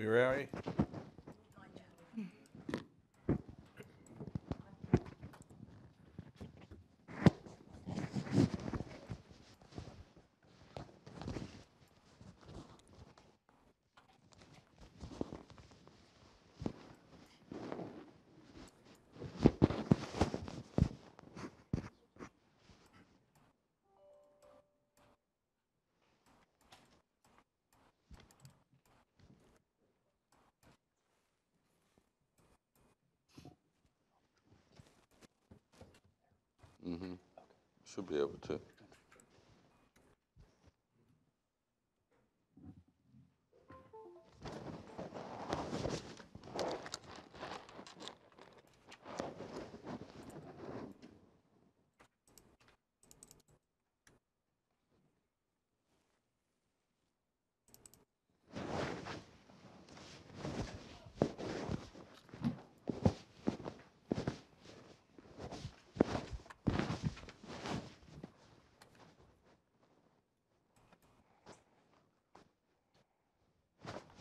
We ready? Should be able to.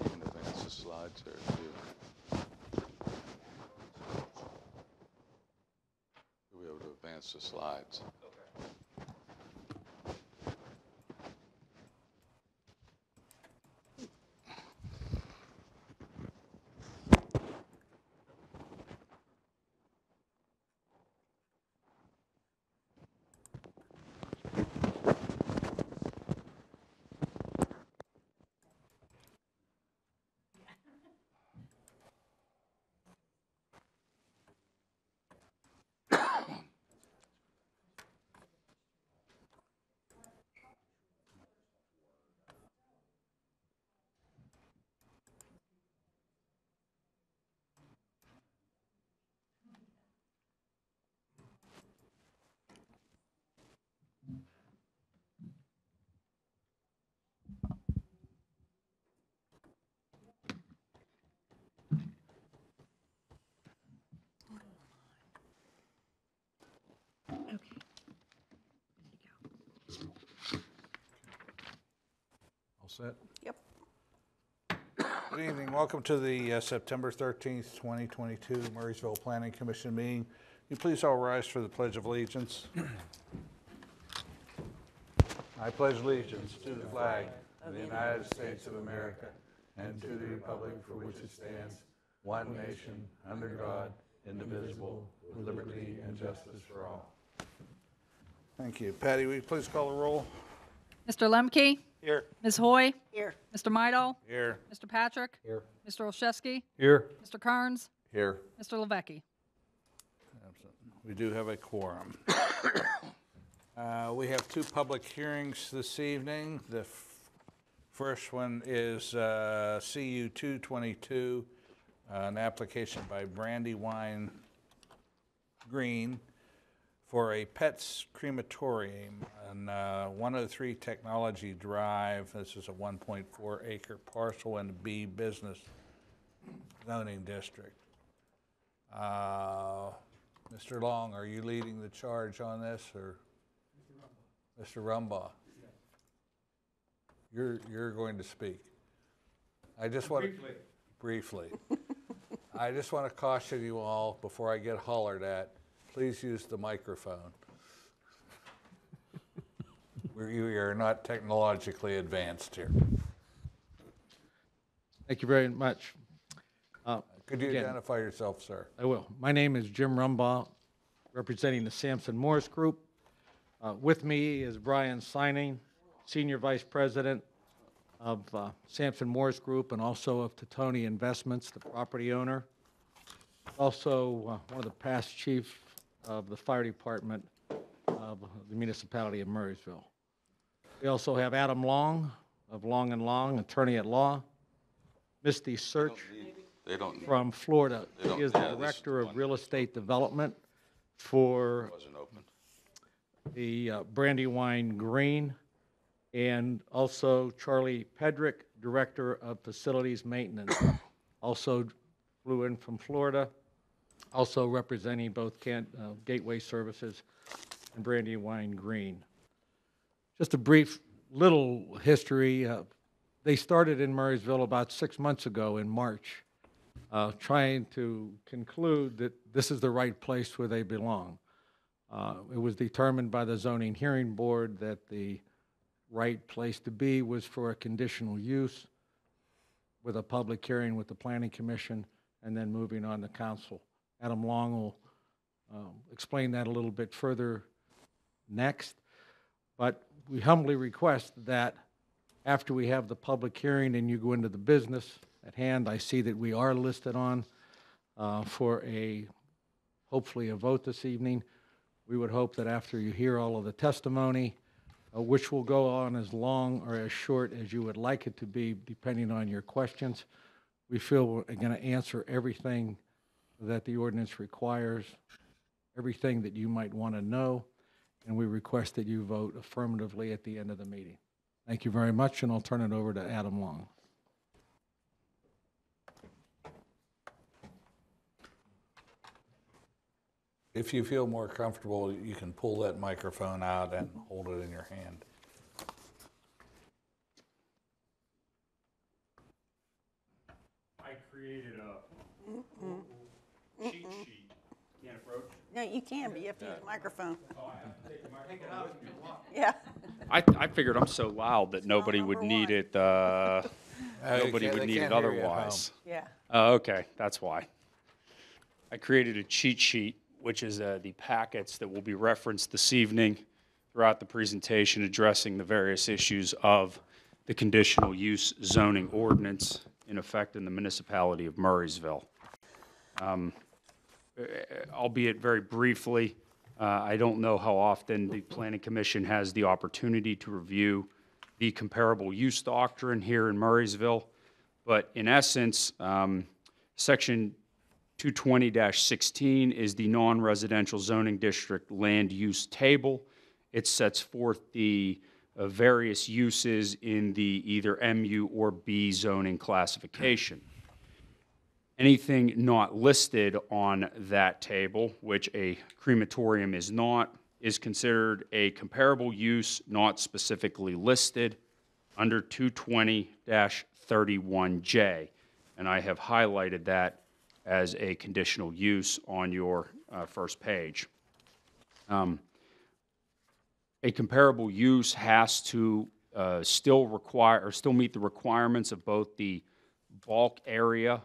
You can advance the slides there too. You'll be able to advance the slides. All set? Yep. Good evening. Welcome to the September 13th, 2022 Murraysville Planning Commission meeting. Will you please all rise for the Pledge of Allegiance? I pledge allegiance to the flag of the United States of America and to the republic for which it stands, one nation, under God, indivisible, with liberty and justice for all. Thank you. Patty, will you please call the roll? Mr. Lemke? Here. Ms. Hoy? Here. Mr. Midal? Here. Mr. Patrick? Here. Mr. Olszewski? Here. Mr. Carnes? Here. Mr. Levesque? We do have a quorum. We have two public hearings this evening. The first one is CU 222, an application by Brandywine Green for a Pets crematorium on 103 Technology Drive. This is a 1.4 acre parcel in the B Business Zoning District. Mr. Long, are you leading the charge on this, or Mr. Rumbaugh? You're going to speak. I just want briefly. I just want to caution you all before I get hollered at. Please use the microphone. We are not technologically advanced here. Thank you very much. Could you Again, identify yourself, sir? I will. My name is Jim Rumbaugh, representing the Sampson Morris Group. With me is Brian Sining, Senior Vice President of Sampson Morris Group and also of Totoni Investments, the property owner. Also, one of the past chief of the fire department of the municipality of Murraysville. We also have Adam Long of Long & Long, attorney at law. Misty Search They don't. from Florida. They don't- He is yeah, the this is Director the of one. Real Estate Development for Wasn't open. the Brandywine Green, and also Charlie Pedrick, Director of Facilities Maintenance, also flew in from Florida, also representing both Gateway Services and Brandywine Green. Just a brief little history. they started in Murraysville about 6 months ago in March, trying to conclude that this is the right place where they belong. It was determined by the zoning hearing board that the right place to be was for a conditional use with a public hearing with the planning commission and then moving on to council. Adam Long will explain that a little bit further next. But we humbly request that after we have the public hearing and you go into the business at hand, I see that we are listed on for hopefully a vote this evening. We would hope that after you hear all of the testimony, which will go on as long or as short as you would like it to be, depending on your questions, we feel we're going to answer everything that the ordinance requires, everything that you might want to know, and we request that you vote affirmatively at the end of the meeting. Thank you very much, and I'll turn it over to Adam Long. If you feel more comfortable, you can pull that microphone out and hold it in your hand. I created a cheat sheet. Can't approach? No, you can, but you have to use the microphone. Oh, I have to take the microphone. Yeah. I figured I'm so loud that nobody would number need one. it, nobody would need it otherwise. Yeah. Okay, that's why. I created a cheat sheet, which is the packets that will be referenced this evening throughout the presentation addressing the various issues of the conditional use zoning ordinance in effect in the municipality of Murraysville. Albeit very briefly, I don't know how often the Planning Commission has the opportunity to review the comparable use doctrine here in Murraysville, but in essence, Section 220-16 is the non-residential zoning district land use table. It sets forth the various uses in the either MU or B zoning classification. Anything not listed on that table, which a crematorium is not, is considered a comparable use not specifically listed under 220-31J. And I have highlighted that as a conditional use on your first page. A comparable use has to still meet the requirements of both the bulk area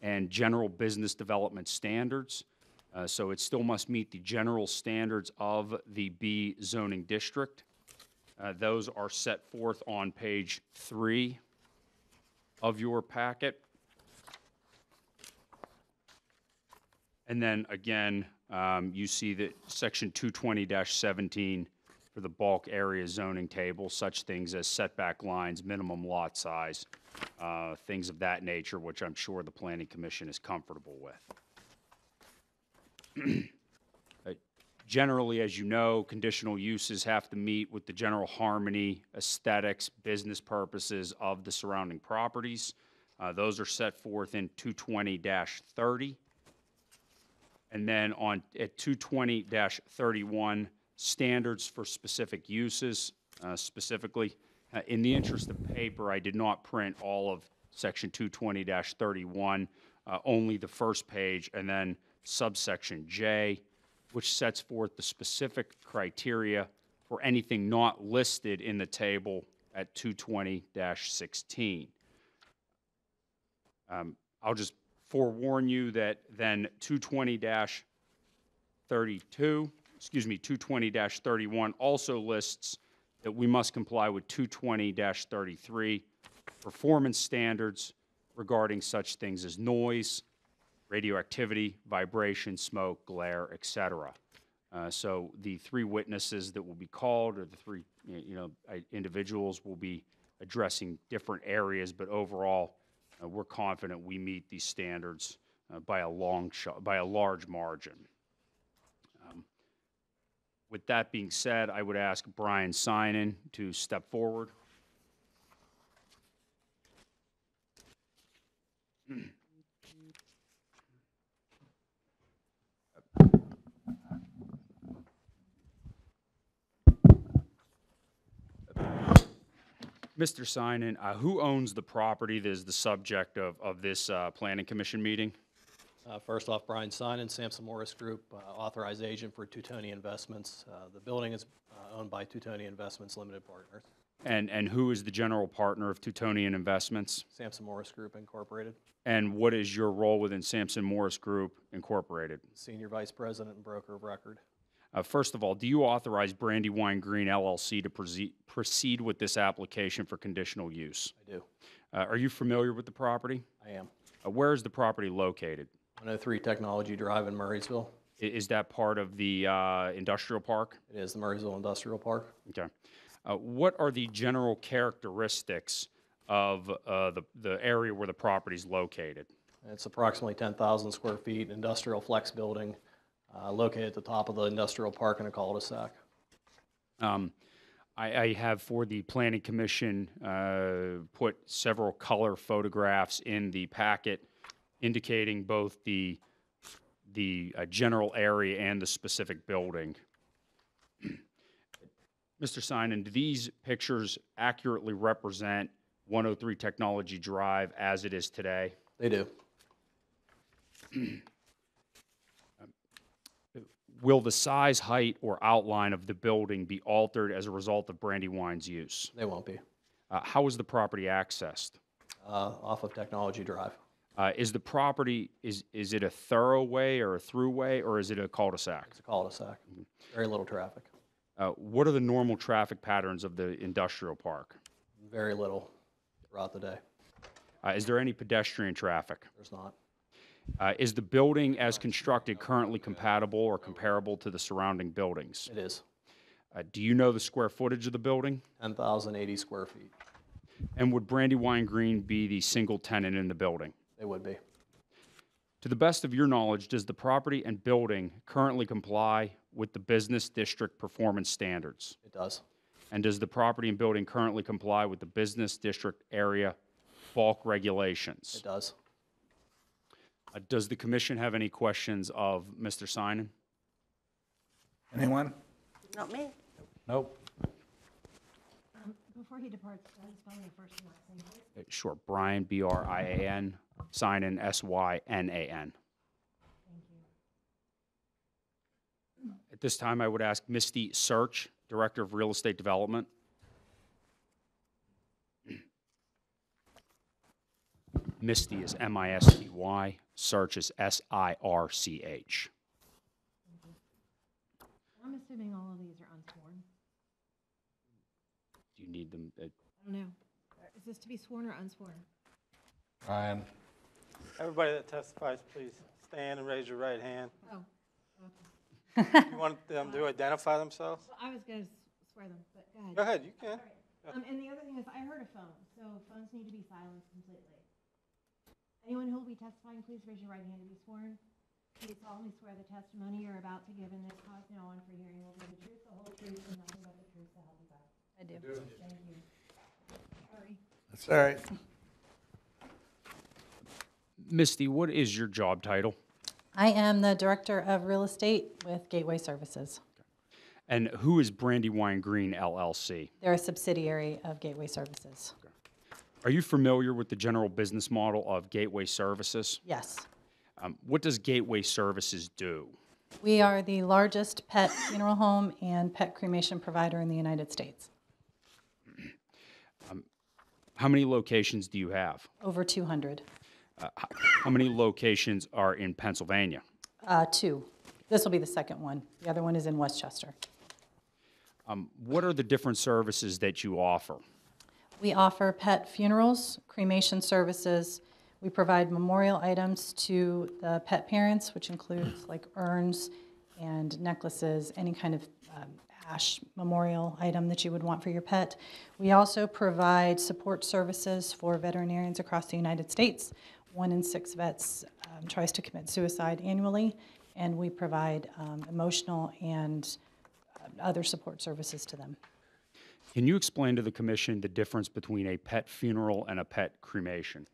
and general business development standards. So it still must meet the general standards of the B zoning district. Those are set forth on page 3 of your packet. And then again, you see that section 220-17 for the bulk area zoning table, such things as setback lines, minimum lot size, things of that nature, which I'm sure the Planning Commission is comfortable with. Generally, as you know, conditional uses have to meet with the general harmony, aesthetics, business purposes of the surrounding properties. Those are set forth in 220-30. And then at 220-31, standards for specific uses, specifically. In the interest of paper, I did not print all of section 220-31, only the first page, and then subsection J, which sets forth the specific criteria for anything not listed in the table at 220-16. I'll just forewarn you that then 220-31 also lists that we must comply with 220-33 performance standards regarding such things as noise, radioactivity, vibration, smoke, glare, etc. So the 3 witnesses that will be called, or the 3 individuals, will be addressing different areas, but overall, we're confident we meet these standards by a large margin. With that being said, I would ask Brian Synan to step forward. Mr. Simon, who owns the property that is the subject of this Planning Commission meeting? First off, Brian Sinan, Sampson Morris Group, authorized agent for Teutonia Investments. The building is owned by Teutonia Investments Limited Partners. And who is the general partner of Teutonian Investments? Sampson Morris Group Incorporated, And what is your role within Sampson Morris Group Incorporated? Senior Vice President and Broker of Record. First of all, do you authorize Brandywine Green LLC to proceed with this application for conditional use? I do. Are you familiar with the property? I am. Where is the property located? 103 Technology Drive in Murraysville. Is that part of the industrial park? It is the Murraysville Industrial Park. Okay. What are the general characteristics of the area where the property is located? It's approximately 10,000 square feet, industrial flex building located at the top of the industrial park in a cul-de-sac. I have, for the Planning Commission, put several color photographs in the packet indicating both the general area and the specific building. Mr. Sinan, do these pictures accurately represent 103 Technology Drive as it is today? They do. Will the size, height, or outline of the building be altered as a result of Brandywine's use? They won't be. How is the property accessed? Off of Technology Drive. Is the property, is it a thoroughway or a throughway, or is it a cul-de-sac? It's a cul-de-sac. Very little traffic. What are the normal traffic patterns of the industrial park? Very little throughout the day. Is there any pedestrian traffic? There's not. Is the building as constructed currently compatible or comparable to the surrounding buildings? It is. Do you know the square footage of the building? 10,080 square feet. And would Brandywine Green be the single tenant in the building? They would be. To the best of your knowledge, does the property and building currently comply with the business district performance standards? It does. And does the property and building currently comply with the business district area bulk regulations? It does. Does the commission have any questions of Mr. Sinan? Anyone? Not me. Nope. Before he departs, spell your first and last name, please. Sure. Brian, B-R-I-A-N, Sinan, S-Y-N-A-N. Thank you. At this time, I would ask Misty Search, Director of Real Estate Development. Misty is M-I-S-T-Y, Search is S-I-R-C-H. I'm assuming all of these are unsworn. Do you need them? I don't know. Is this to be sworn or unsworn? Ryan? Everybody that testifies, please stand and raise your right hand. Oh, okay. You want them to identify themselves? Well, I was going to swear them, but go ahead. Go ahead, you can. And the other thing is, I heard a phone, so phones need to be silenced completely. Anyone who will be testifying, please raise your right hand to be sworn. Do you solemnly swear the testimony you're about to give in this cause now on for hearing will be the truth, the whole truth, and nothing but the truth, so help you God? I do. Thank you. Sorry. That's all right. Misty, what is your job title? I am the Director of Real Estate with Gateway Services. And who is Brandywine Green LLC? They're a subsidiary of Gateway Services. Are you familiar with the general business model of Gateway Services? Yes. What does Gateway Services do? We are the largest pet funeral home and pet cremation provider in the United States. How many locations do you have? Over 200. How many locations are in Pennsylvania? 2. This will be the second one. The other one is in Westchester. What are the different services that you offer? We offer pet funerals, cremation services. We provide memorial items to the pet parents, which includes like urns and necklaces, any kind of ash memorial item that you would want for your pet. We also provide support services for veterinarians across the United States. 1 in 6 vets tries to commit suicide annually, and we provide emotional and other support services to them. Can you explain to the commission the difference between a pet funeral and a pet cremation?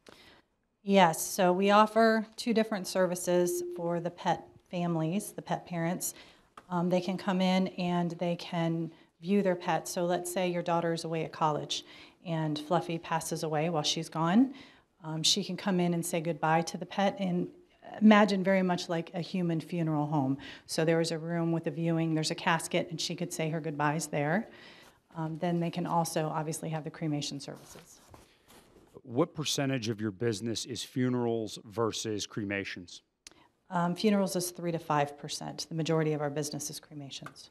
Yes, so we offer 2 different services for the pet families, the pet parents. They can come in and they can view their pets. So let's say your daughter is away at college and Fluffy passes away while she's gone, she can come in and say goodbye to the pet and imagine very much like a human funeral home. So there is a room with a viewing, there's a casket, and she could say her goodbyes there. Then they can also obviously have the cremation services. What percentage of your business is funerals versus cremations? Funerals is 3 to 5%. The majority of our business is cremations.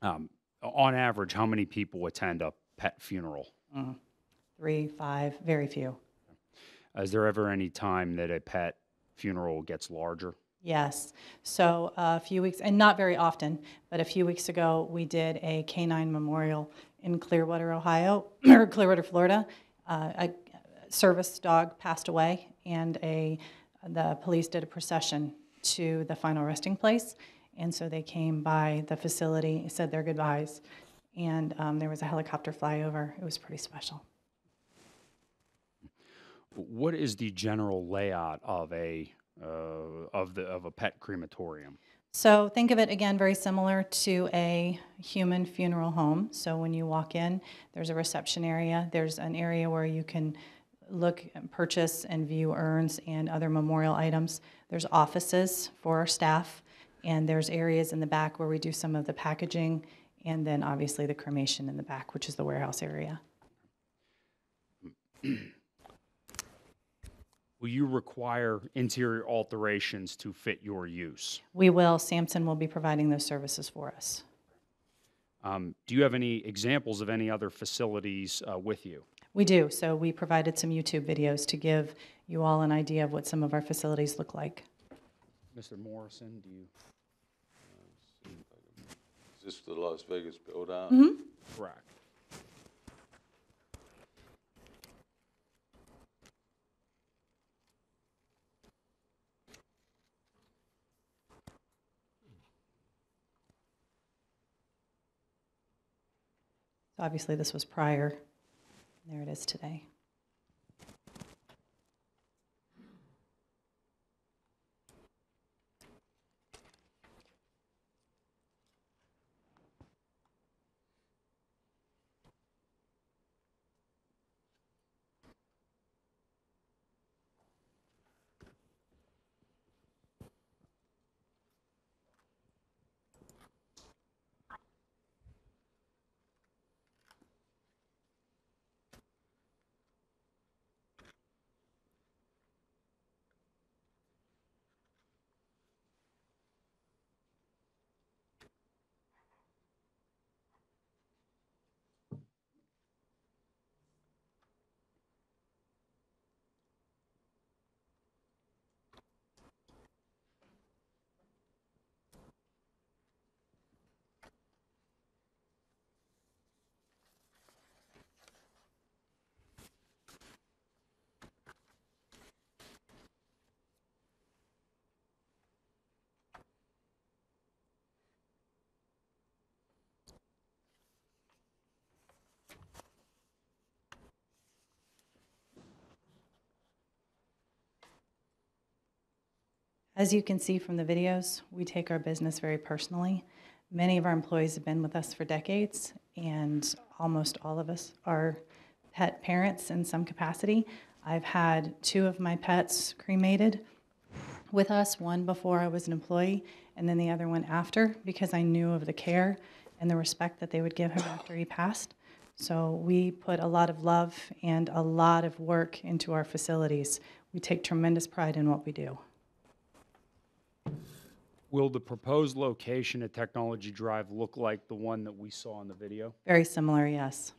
On average, how many people attend a pet funeral? 3, 5, very few. Is there ever any time that a pet funeral gets larger? Yes. So a few weeks, and not very often, but a few weeks ago, we did a canine memorial in Clearwater, Ohio, or Clearwater, Florida. A service dog passed away, and the police did a procession to the final resting place. And so they came by the facility, said their goodbyes, and there was a helicopter flyover. It was pretty special. What is the general layout of a pet crematorium? So think of it again very similar to a human funeral home. So when you walk in, there's a reception area. There's an area where you can look and purchase and view urns and other memorial items. There's offices for our staff, and there's areas in the back where we do some of the packaging, and then obviously the cremation in the back, which is the warehouse area. Will you require interior alterations to fit your use? We will. Sampson will be providing those services for us. Do you have any examples of any other facilities with you? We do. So we provided some YouTube videos to give you all an idea of what some of our facilities look like. Mr. Morrison, do you? Is this the Las Vegas build out? Correct. So obviously this was prior. There it is today. As you can see from the videos, we take our business very personally. Many of our employees have been with us for decades, and almost all of us are pet parents in some capacity. I've had 2 of my pets cremated with us, one before I was an employee, and then the other one after, because I knew of the care and the respect that they would give him after he passed. So we put a lot of love and a lot of work into our facilities. We take tremendous pride in what we do. Will the proposed location at Technology Drive look like the one that we saw in the video? Very similar, yes.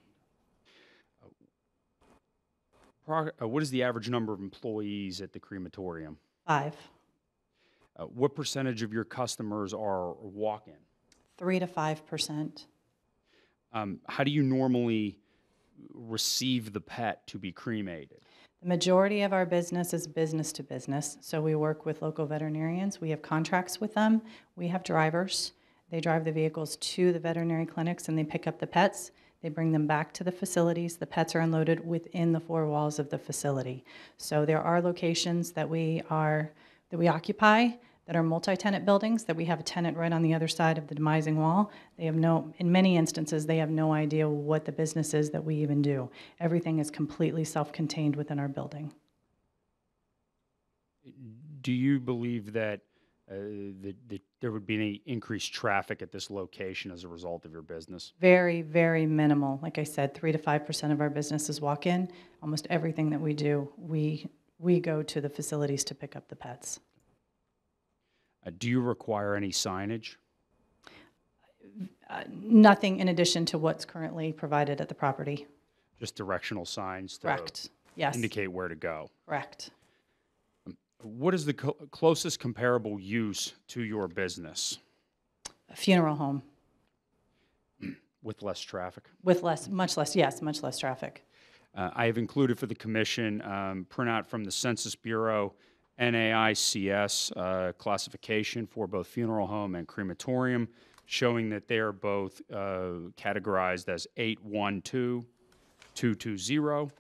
What is the average number of employees at the crematorium? 5. What percentage of your customers are walk-in? 3 to 5%. How do you normally receive the pet to be cremated? The majority of our business is business to business, so we work with local veterinarians. We have contracts with them. We have drivers. They drive the vehicles to the veterinary clinics and they pick up the pets. They bring them back to the facilities. The pets are unloaded within the 4 walls of the facility. So there are locations that we occupy that are multi-tenant buildings, that we have a tenant right on the other side of the demising wall. They have no, in many instances, they have no idea what the business is that we even do. Everything is completely self-contained within our building. Do you believe that there would be any increased traffic at this location as a result of your business? Very, very minimal. Like I said, 3 to 5% of our businesses walk in. Almost everything that we do, we go to the facilities to pick up the pets. Do you require any signage? Nothing in addition to what's currently provided at the property. Just directional signs to Correct. Yes. indicate where to go? Correct. What is the closest comparable use to your business A funeral home with less traffic? with much less traffic. I have included for the commission printout from the Census Bureau NAICS classification for both funeral home and crematorium, showing that they are both categorized as 812220,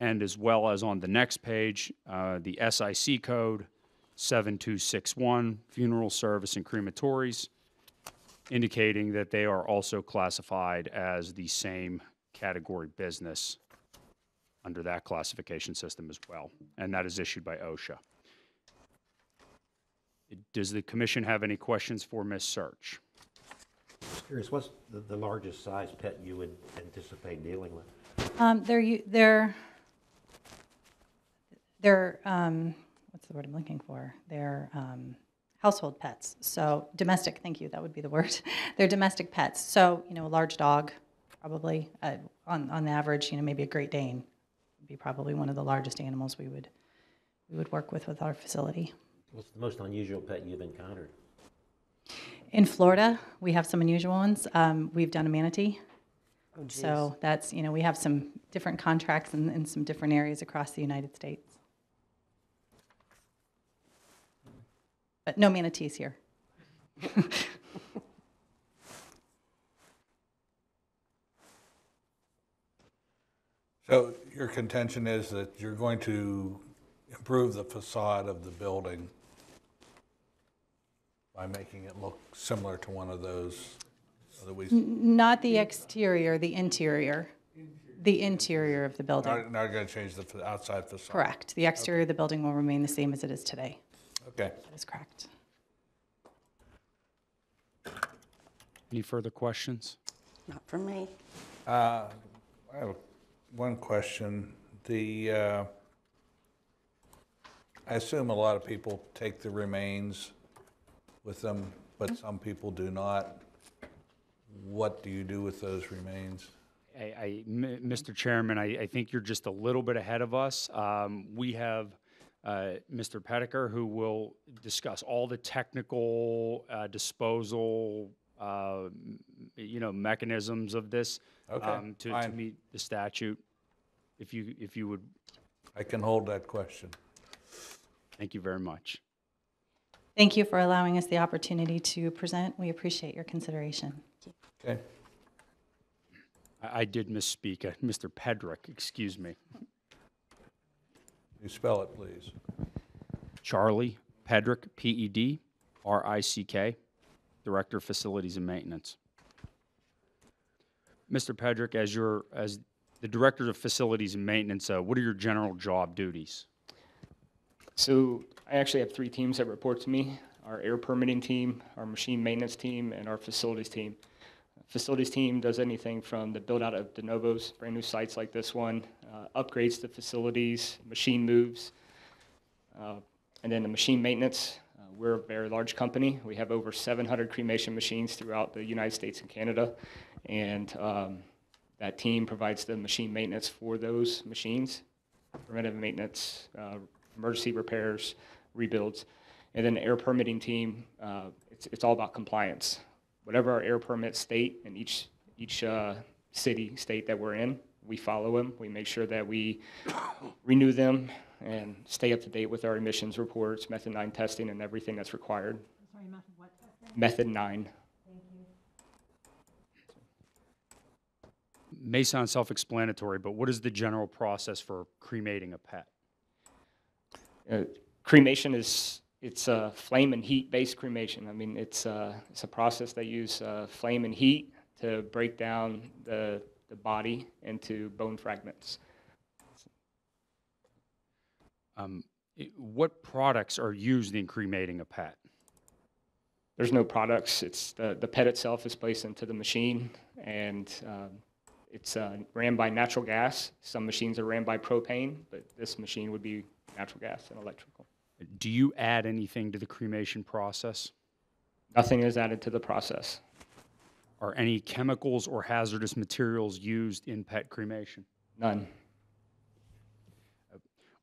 and as well as on the next page, the SIC code 7261, funeral service and crematories, indicating that they are also classified as the same category business under that classification system as well, and that is issued by OSHA. Does the commission have any questions for Ms. Search? Curious, what's the largest size pet you would anticipate dealing with? They're what's the word I'm looking for? They're household pets. So domestic, thank you, that would be the word. They're domestic pets. So, a large dog, probably, on the average, maybe a Great Dane would be probably one of the largest animals we would work with our facility. What's the most unusual pet you've encountered? In Florida, we have some unusual ones. We've done a manatee. Oh, geez. So that's, we have some different contracts in some different areas across the United States. But no manatees here. So your contention is that you're going to improve the facade of the building by making it look similar to one of those that we... Not the exterior, the interior. The interior of the building. Not going to change the outside facade? Correct. The exterior of the building will remain the same as it is today. Okay. That is correct. Any further questions? Not for me. I have one question. I assume a lot of people take the remains with them, but some people do not. What do you do with those remains? Mr. Chairman, I think you're just a little bit ahead of us. We have Mr. Pettiker, who will discuss all the technical disposal, mechanisms of this to meet the statute. If you would. I can hold that question. Thank you very much. Thank you for allowing us the opportunity to present. We appreciate your consideration. Okay. I did misspeak. Mr. Pedrick, excuse me. You spell it, please. Charlie Pedrick, P-E-D-R-I-C-K, Director of Facilities and Maintenance. Mr. Pedrick, as the Director of Facilities and Maintenance, what are your general job duties? So I actually have 3 teams that report to me: our air permitting team, our machine maintenance team, and our facilities team. Facilities team does anything from the build out of de novos, brand new sites like this one, upgrades to facilities, machine moves, and then the machine maintenance. We're a very large company. We have over 700 cremation machines throughout the United States and Canada, and that team provides the machine maintenance for those machines, preventive maintenance, emergency repairs, rebuilds. And then the air permitting team, it's all about compliance. Whatever our air permits state in each city, state that we're in, we follow them. We make sure that we renew them and stay up to date with our emissions reports, Method 9 testing, and everything that's required. Sorry, method what testing? Method 9. Thank you. May sound self-explanatory, but what is the general process for cremating a pet? Cremation it's a flame and heat based cremation. I mean, it's a process that use flame and heat to break down the body into bone fragments. What products are used in cremating a pet? There's no products. It's the pet itself is placed into the machine, and it's ran by natural gas. Some machines are ran by propane, but this machine would be natural gas and electrical. Do you add anything to the cremation process? Nothing is added to the process. Are any chemicals or hazardous materials used in pet cremation? None.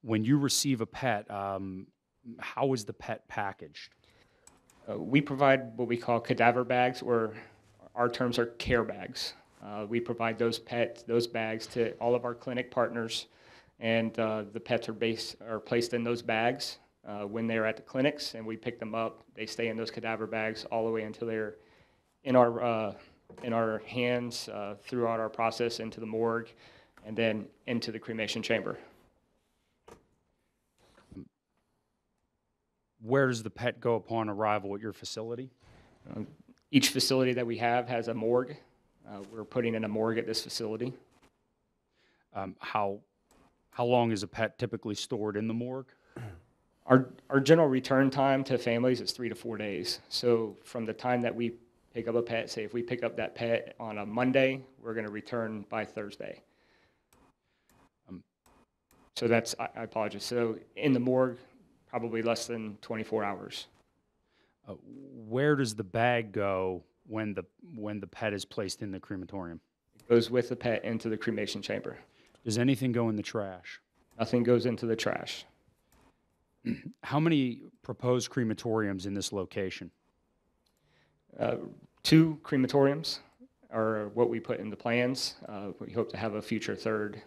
When you receive a pet, how is the pet packaged? We provide what we call cadaver bags, or our terms are care bags. We provide those bags to all of our clinic partners, and the pets are placed in those bags when they're at the clinics, and we pick them up. They stay in those cadaver bags all the way until they're in our hands throughout our process into the morgue, and then into the cremation chamber. Where does the pet go upon arrival at your facility? Each facility that we have has a morgue. We're putting in a morgue at this facility. How long is a pet typically stored in the morgue? Our general return time to families is 3 to 4 days. So from the time that we pick up a pet, say if we pick up that pet on a Monday, we're going to return by Thursday. So that's, I apologize. So in the morgue, probably less than 24 hours. Where does the bag go when the pet is placed in the crematorium? It goes with the pet into the cremation chamber. Does anything go in the trash? Nothing goes into the trash. How many proposed crematoriums in this location? 2 crematoriums are what we put in the plans. We hope to have a future third.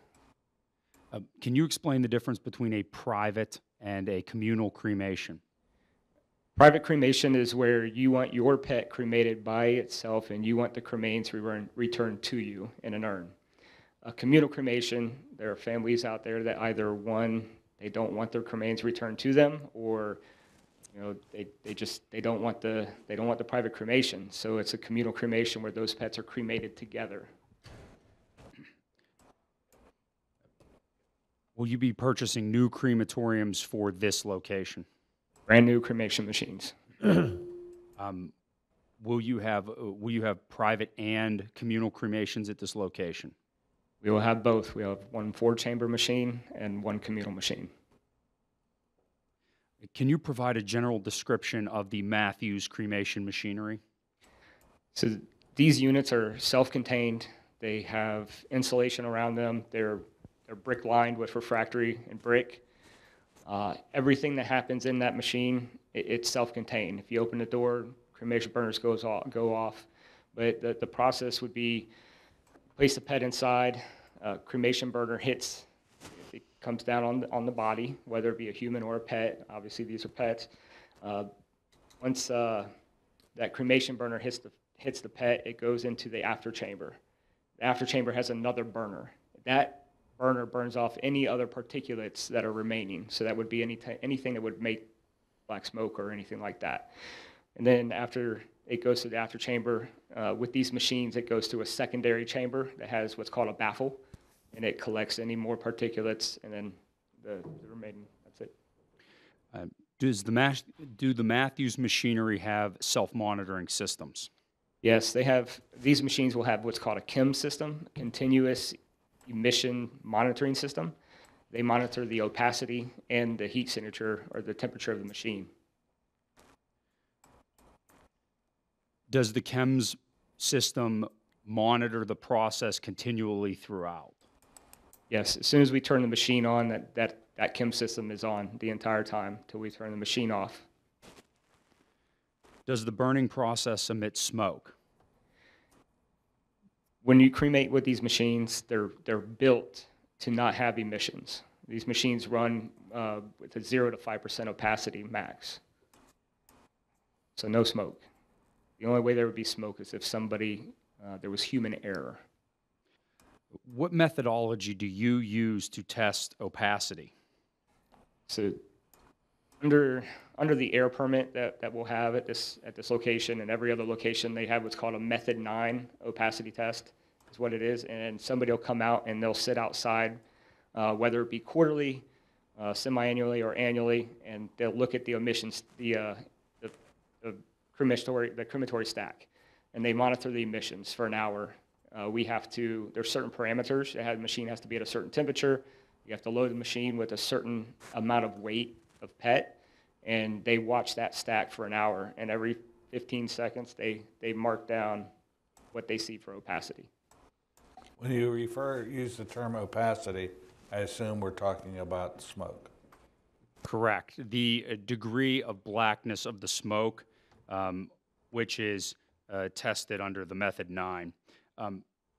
Can you explain the difference between a private and a communal cremation? Private cremation is where you want your pet cremated by itself and you want the cremains returned to you in an urn. A communal cremation, there are families out there that either one, they don't want their cremains returned to them, or they don't want the private cremation. So it's a communal cremation where those pets are cremated together. Will you be purchasing new crematoriums for this location? Brand new cremation machines. Will you have private and communal cremations at this location? We will have both. We have one 4-chamber machine and one communal machine. Can you provide a general description of the Matthews cremation machinery? So these units are self-contained. They have insulation around them. They're brick lined with refractory and brick. Everything that happens in that machine, it's self-contained. If you open the door, cremation burners go off. But the process would be place the pet inside, cremation burner hits, it comes down on the body, whether it be a human or a pet. Obviously, these are pets. Once that cremation burner hits the pet, it goes into the after chamber. The after chamber has another burner. That burner burns off any other particulates that are remaining. So that would be anything that would make black smoke or anything like that. And then after it goes to the after chamber, with these machines, it goes to a secondary chamber that has what's called a baffle, and it collects any more particulates, and then the remaining, that's it. Do the Matthews machinery have self-monitoring systems? Yes, these machines will have what's called a CEM system, continuous emission monitoring system. They monitor the opacity and the heat signature or the temperature of the machine. Does the CEMS system monitor the process continually throughout? Yes, as soon as we turn the machine on, that CEM system is on the entire time till we turn the machine off. Does the burning process emit smoke? When you cremate with these machines, they're built to not have emissions. These machines run with a 0 to 5% opacity max. So no smoke. The only way there would be smoke is if there was human error. What methodology do you use to test opacity? So Under the air permit that we'll have at this location and every other location, they have what's called a Method 9 opacity test, is what it is. And somebody will come out and they'll sit outside, whether it be quarterly, semi-annually, or annually, and they'll look at the emissions, the crematory stack, and they monitor the emissions for an hour. There's certain parameters. The machine has to be at a certain temperature. You have to load the machine with a certain amount of weight of PET, and they watch that stack for an hour, and every 15 seconds they mark down what they see for opacity. When you use the term opacity, I assume we're talking about smoke. Correct. The degree of blackness of the smoke, which is tested under the Method 9.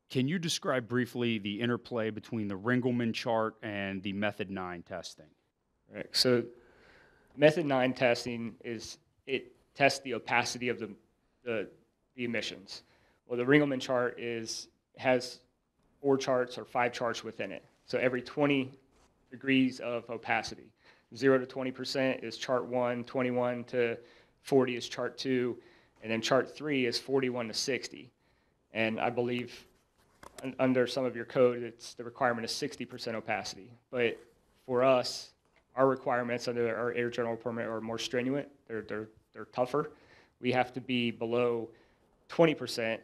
Can you describe briefly the interplay between the Ringelmann chart and the Method 9 testing? Right. So Method 9 testing it tests the opacity of the emissions. Well, the Ringelmann chart has 4 charts or 5 charts within it. So every 20 degrees of opacity. 0 to 20% is chart 1, 21 to 40 is chart 2, and then chart 3 is 41 to 60. And I believe under some of your code, the requirement is 60% opacity. But for us, our requirements under our air general permit are more stringent. They're tougher. We have to be below 20%.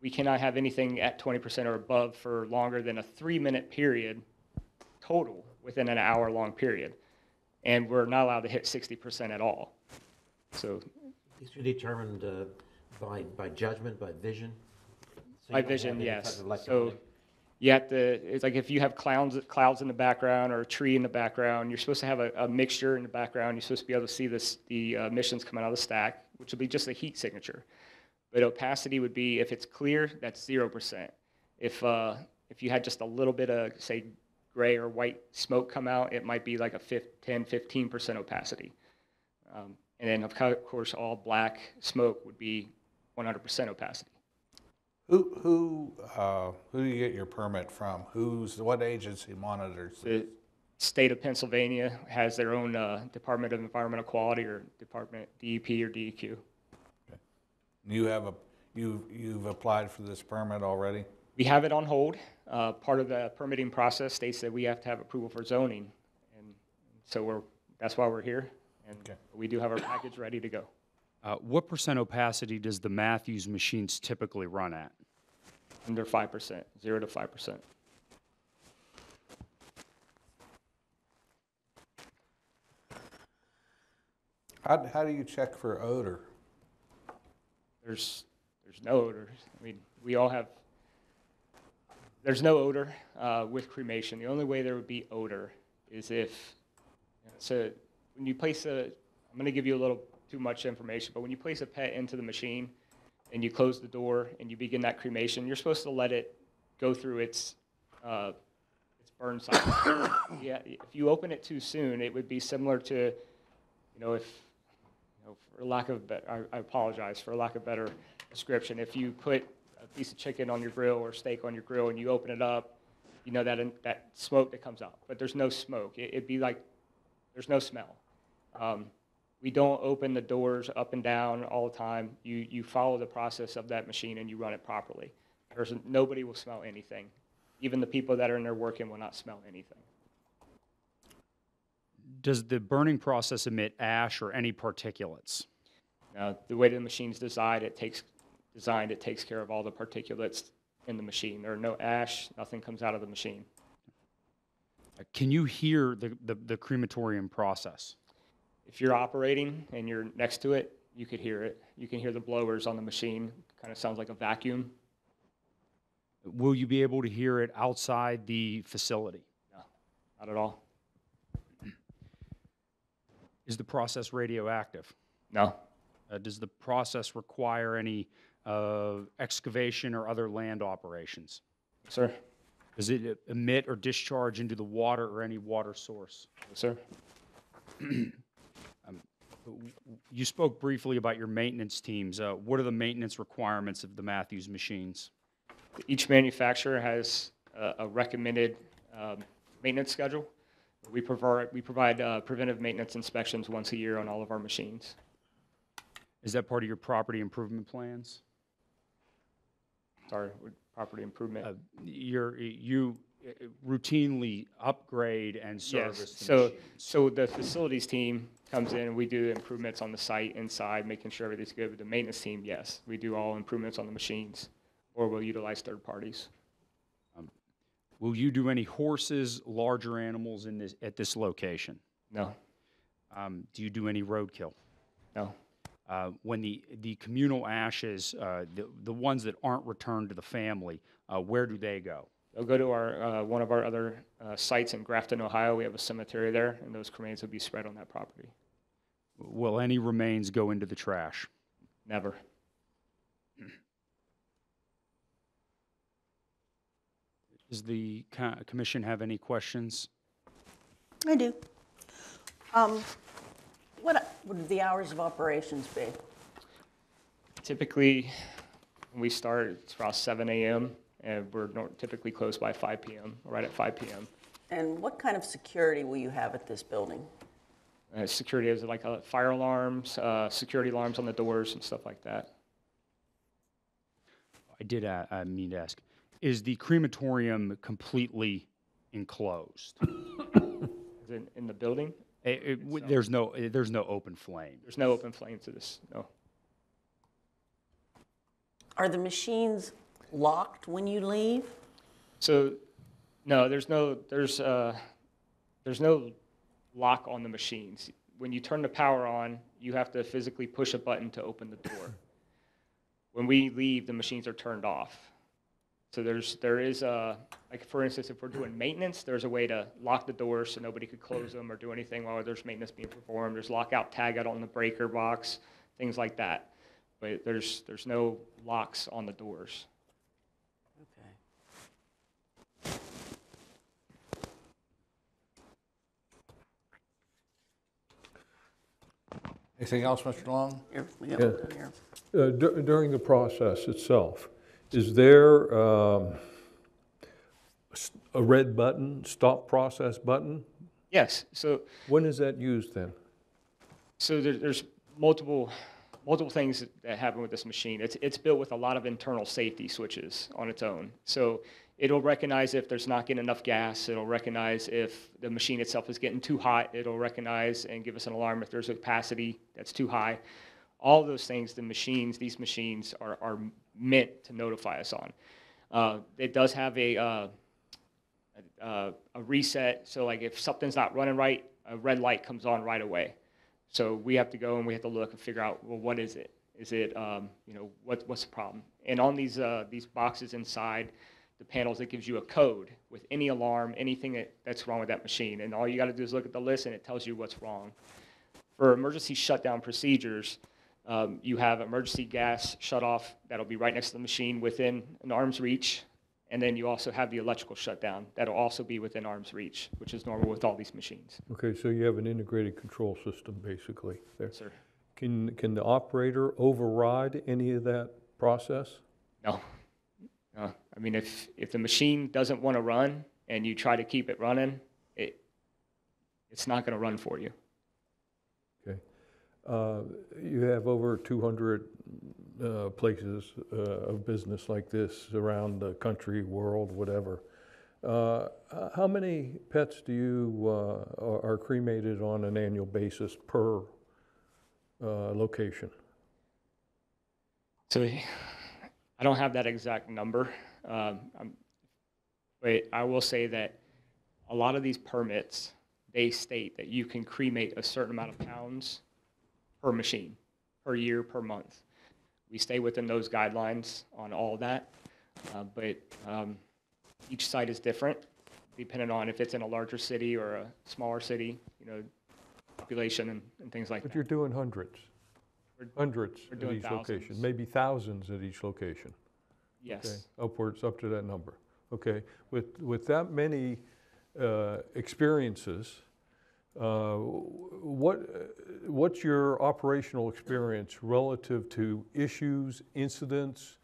We cannot have anything at 20% or above for longer than a 3-minute period total within an hour-long period. And we're not allowed to hit 60% at all. So These are determined by judgment, by vision? So by you don't vision, have any yes. type of So electronic- you have to, it's like if you have clouds in the background or a tree in the background, you're supposed to have a mixture in the background. You're supposed to be able to see the emissions coming out of the stack, which will be just a heat signature. But opacity would be, if it's clear, that's 0%. If you had just a little bit of, say, gray or white smoke come out, it might be like a 10-15% opacity. And then, of course, all black smoke would be 100% opacity. Who do you get your permit from? What agency monitors this? The state of Pennsylvania has their own Department of Environmental Quality or Department DEP or DEQ. You've applied for this permit already? We have it on hold. Part of the permitting process states that we have to have approval for zoning, and so that's why we're here. And we do have our package ready to go. What % opacity does the Matthews machines typically run at? Under 5%, 0 to 5%. How do you check for odor? There's no odor. I mean, we all have. There's no odor with cremation. The only way there would be odor is if. So when you place I'm going to give you a little too much information, but when you place a PET into the machine and you close the door and you begin that cremation, you're supposed to let it go through its burn cycle. Yeah, if you open it too soon, it would be similar to, for lack of better, I apologize, for lack of better description, if you put a piece of chicken on your grill or steak on your grill and you open it up, that smoke that comes out, but there's no smoke. It'd be like there's no smell. We don't open the doors up and down all the time. You follow the process of that machine and you run it properly. Nobody will smell anything. Even the people that are in there working will not smell anything. Does the burning process emit ash or any particulates? Now, the way the machine's designed, it takes care of all the particulates in the machine. There are no ash, nothing comes out of the machine. Can you hear the crematorium process? If you're operating and you're next to it, you could hear it. You can hear the blowers on the machine. Kind of sounds like a vacuum. Will you be able to hear it outside the facility? No, not at all. Is the process radioactive? No. Does the process require any excavation or other land operations? Sir. Does it emit or discharge into the water or any water source? Sir. You spoke briefly about your maintenance teams. What are the maintenance requirements of the Matthews machines? Each manufacturer has a recommended maintenance schedule. We provide preventive maintenance inspections once a year on all of our machines. Is that part of your property improvement plans? Sorry, property improvement. You routinely upgrade and service Yes, the so, machines? so the facilities team comes in and we do improvements on the site inside, making sure everything's good. With the maintenance team, yes, we do all improvements on the machines, or we'll utilize third parties. Will you do any horses, larger animals at this location? No, Do you do any roadkill? no. When the communal ashes, the ones that aren't returned to the family, where do they go? They'll go to our, one of our other sites in Grafton, Ohio. We have a cemetery there, and those cremains will be spread on that property. Will any remains go into the trash? Never. Does the commission have any questions? I do. What would the hours of operations be? Typically, when we start, it's around 7 a.m., and we're typically closed by 5 p.m., right at 5 p.m. And what kind of security will you have at this building? Security is like fire alarms, security alarms on the doors and stuff like that. I mean to ask, is the crematorium completely enclosed? Is it in the building? There's no open flame. There's no open flame to this, no. Are the machines locked when you leave? So, no, there's no lock on the machines. When you turn the power on, you have to physically push a button to open the door. When we leave, the machines are turned off. So there is like for instance, if we're doing maintenance, there's a way to lock the doors so nobody could close them or do anything while there's maintenance being performed. There's lockout, tagout on the breaker box, things like that. But there's no locks on the doors. Okay. Anything else, Mr. Long? Here, we go Yeah. here. During the process itself, is there a red button, stop process button? Yes, so When is that used then? there's multiple things that happen with this machine. It's built with a lot of internal safety switches on its own. So it'll recognize if there's not getting enough gas. It'll recognize if the machine itself is getting too hot. It'll recognize and give us an alarm if there's a capacity that's too high. All of those things, these machines are meant to notify us on. It does have a reset. So like if something's not running right, a red light comes on right away. So we have to go and we have to look and figure out, well, what is it? Is it, what's the problem? And on these boxes inside the panels, it gives you a code with any alarm, anything that's wrong with that machine. And all you got to do is look at the list and it tells you what's wrong. For emergency shutdown procedures, you have emergency gas shutoff that'll be right next to the machine within an arm's reach. And then you also have the electrical shutdown that'll also be within arm's reach, which is normal with all these machines. Okay, so you have an integrated control system basically there. Yes, sir. Can the operator override any of that process? No. No. I mean, if the machine doesn't want to run and you try to keep it running, it's not going to run for you. Okay. You have over 200 places of business like this around the country, world, whatever. How many pets do you are cremated on an annual basis per location? So I don't have that exact number, but I will say that a lot of these permits, they state that you can cremate a certain amount of pounds per machine, per year, per month. We stay within those guidelines on all that, but each site is different, depending on if it's in a larger city or a smaller city, population and things like But that. you're doing hundreds. Hundreds we're at doing each location, thousands. maybe thousands at each location. Yes. Okay, upwards, up to that number. Okay, with that many experiences, what's your operational experience relative to issues, incidents,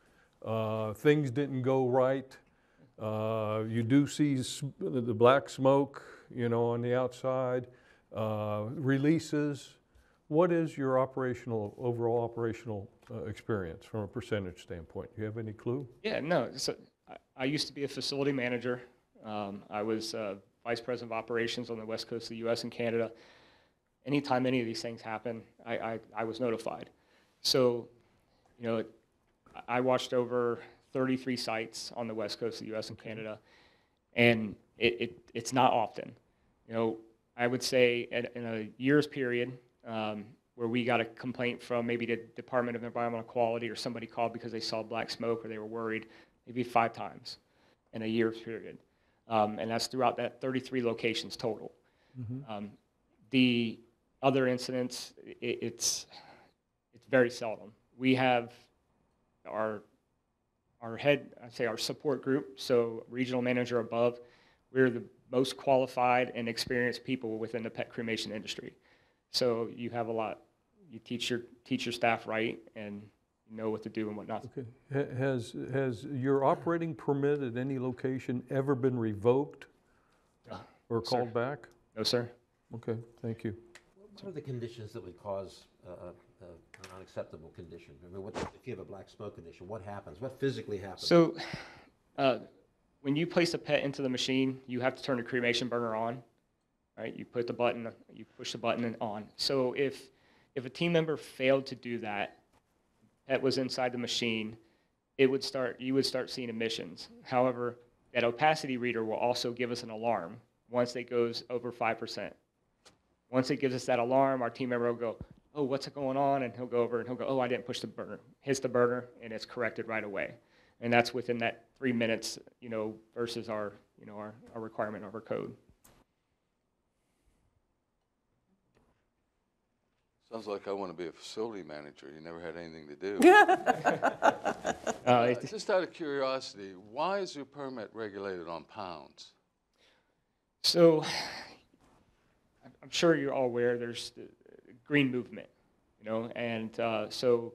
things didn't go right? You do see the black smoke you know, on the outside, releases. What is your overall operational experience from a percentage standpoint? Do you have any clue? Yeah, no. So I used to be a facility manager. I was vice president of operations on the west coast of the U.S. and Canada. Anytime any of these things happen, I was notified. So, you know, I watched over 33 sites on the west coast of the U.S. and Canada, and it's not often. You know, I would say in a year's period, where we got a complaint from maybe the Department of Environmental Quality or somebody called because they saw black smoke or they were worried, maybe 5 times in a year's period. And that's throughout that 33 locations total. The other incidents, it's very seldom. We have our head, I'd say our support group, so regional manager above, we're the most qualified and experienced people within the pet cremation industry. So you have a lot, you teach your staff right and you know what to do and what not to do. Okay. Has your operating permit at any location ever been revoked or called back? No, sir. Okay, thank you. What are the conditions that would cause an unacceptable condition? I mean, if you have a black smoke condition, what happens? What physically happens? So when you place a pet into the machine, you have to turn the cremation burner on. Right? You put the button, you push the button and on. So if a team member failed to do that, pet was inside the machine, you would start seeing emissions. However, that opacity reader will also give us an alarm once it goes over 5%. Once it gives us that alarm, our team member will go, oh, what's going on? And he'll go over and he'll go, oh, I didn't push the burner. Hits the burner and it's corrected right away. And that's within that 3 minutes, you know, versus our requirement of our code. Sounds like I want to be a facility manager. You never had anything to do. Just out of curiosity, why is your permit regulated on pounds? So I'm sure you're all aware there's the green movement, you know, and so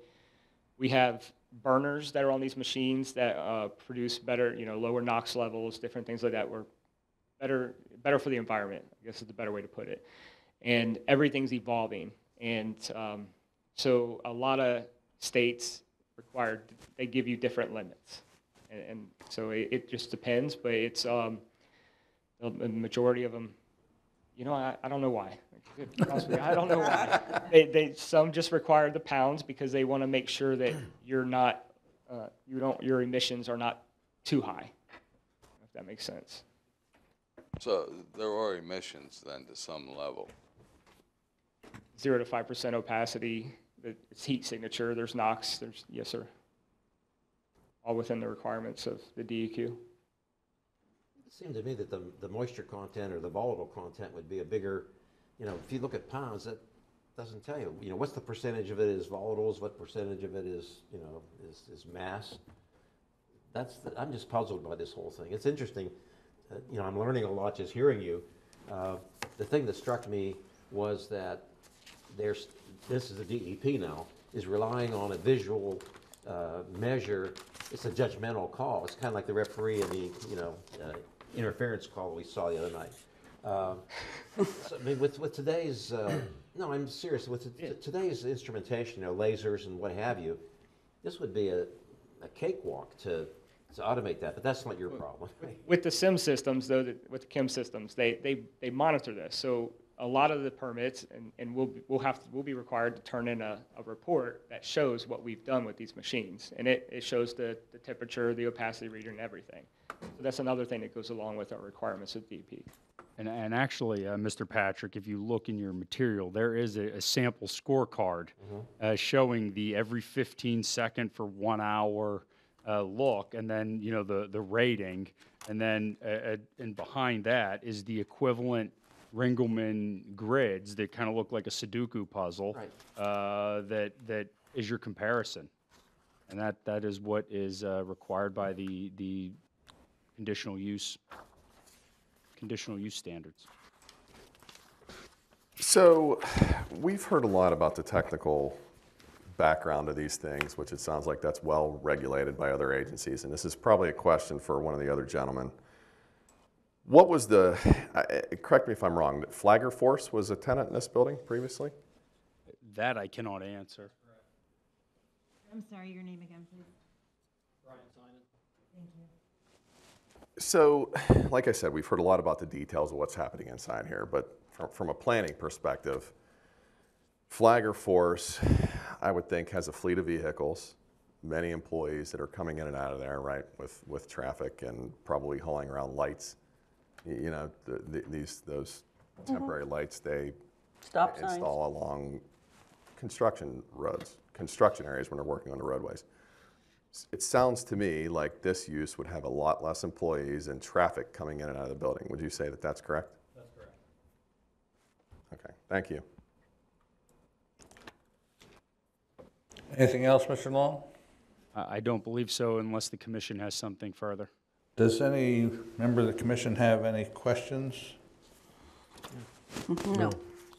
we have burners that are on these machines that produce better, you know, lower NOx levels, different things like that. We're better for the environment, I guess is the better way to put it. And everything's evolving. And so a lot of states they give you different limits. And so it just depends, but it's the majority of them, you know, I don't know why. I don't know why. Some just require the pounds because they want to make sure that you're not, your emissions are not too high, if that makes sense. So there are emissions then to some level. 0 to 5% opacity, it's heat signature, there's NOx, yes, sir. All within the requirements of the DEQ. It seemed to me that the moisture content or the volatile content would be a bigger, you know, if you look at pounds, that doesn't tell you, what's the percentage of it is volatiles, what percentage of it is, is mass. I'm just puzzled by this whole thing. It's interesting, I'm learning a lot just hearing you. The thing that struck me was that this is the DEP now, is relying on a visual measure. It's a judgmental call. It's kind of like the referee in the, interference call we saw the other night. So, I mean, with today's, no, I'm serious, with today's instrumentation, lasers and what have you, this would be a cakewalk to automate that, but that's not your problem. With the SIM systems, though, with the CHEM systems, they monitor this. So a lot of the permits, and we'll be required to turn in a report that shows what we've done with these machines, and it shows the temperature, the opacity reader, and everything. So that's another thing that goes along with our requirements of DEP. And actually, Mr. Patrick, if you look in your material, there is a sample scorecard showing the every 15-second for 1 hour look, and then the rating, and then and behind that is the equivalent Ringelmann grids that kind of look like a Sudoku puzzle. Right. That is your comparison, and that is what is required by the conditional use standards. So we've heard a lot about the technical background of these things, which it sounds like that's well regulated by other agencies. And this is probably a question for one of the other gentlemen. What was the, correct me if I'm wrong, that Flagger Force was a tenant in this building previously? That I cannot answer. I'm sorry, your name again, please. Brian Simon. Thank you. So, like I said, we've heard a lot about the details of what's happening inside here, but from a planning perspective, Flagger Force, I would think, has a fleet of vehicles, many employees that are coming in and out of there, right, with traffic and probably hauling around lights. You know, those temporary lights they Stop signs. install along construction roads, construction areas when they're working on the roadways. It sounds to me like this use would have a lot less employees and traffic coming in and out of the building. Would you say that that's correct? That's correct. Okay, thank you. Anything else, Mr. Long? I don't believe so unless the commission has something further. Does any member of the commission have any questions? No.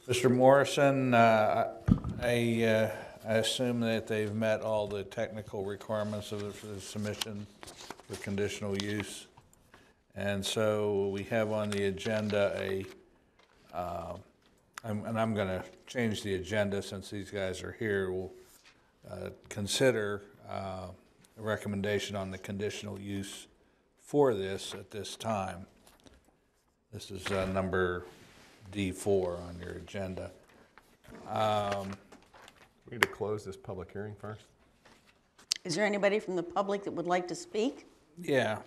Mr. Morrison, I assume that they've met all the technical requirements of the submission for conditional use. And so we have on the agenda and I'm going to change the agenda since these guys are here. We'll consider a recommendation on the conditional use for this at this time. This is number D4 on your agenda. We need to close this public hearing first. Is there anybody from the public that would like to speak? Yeah.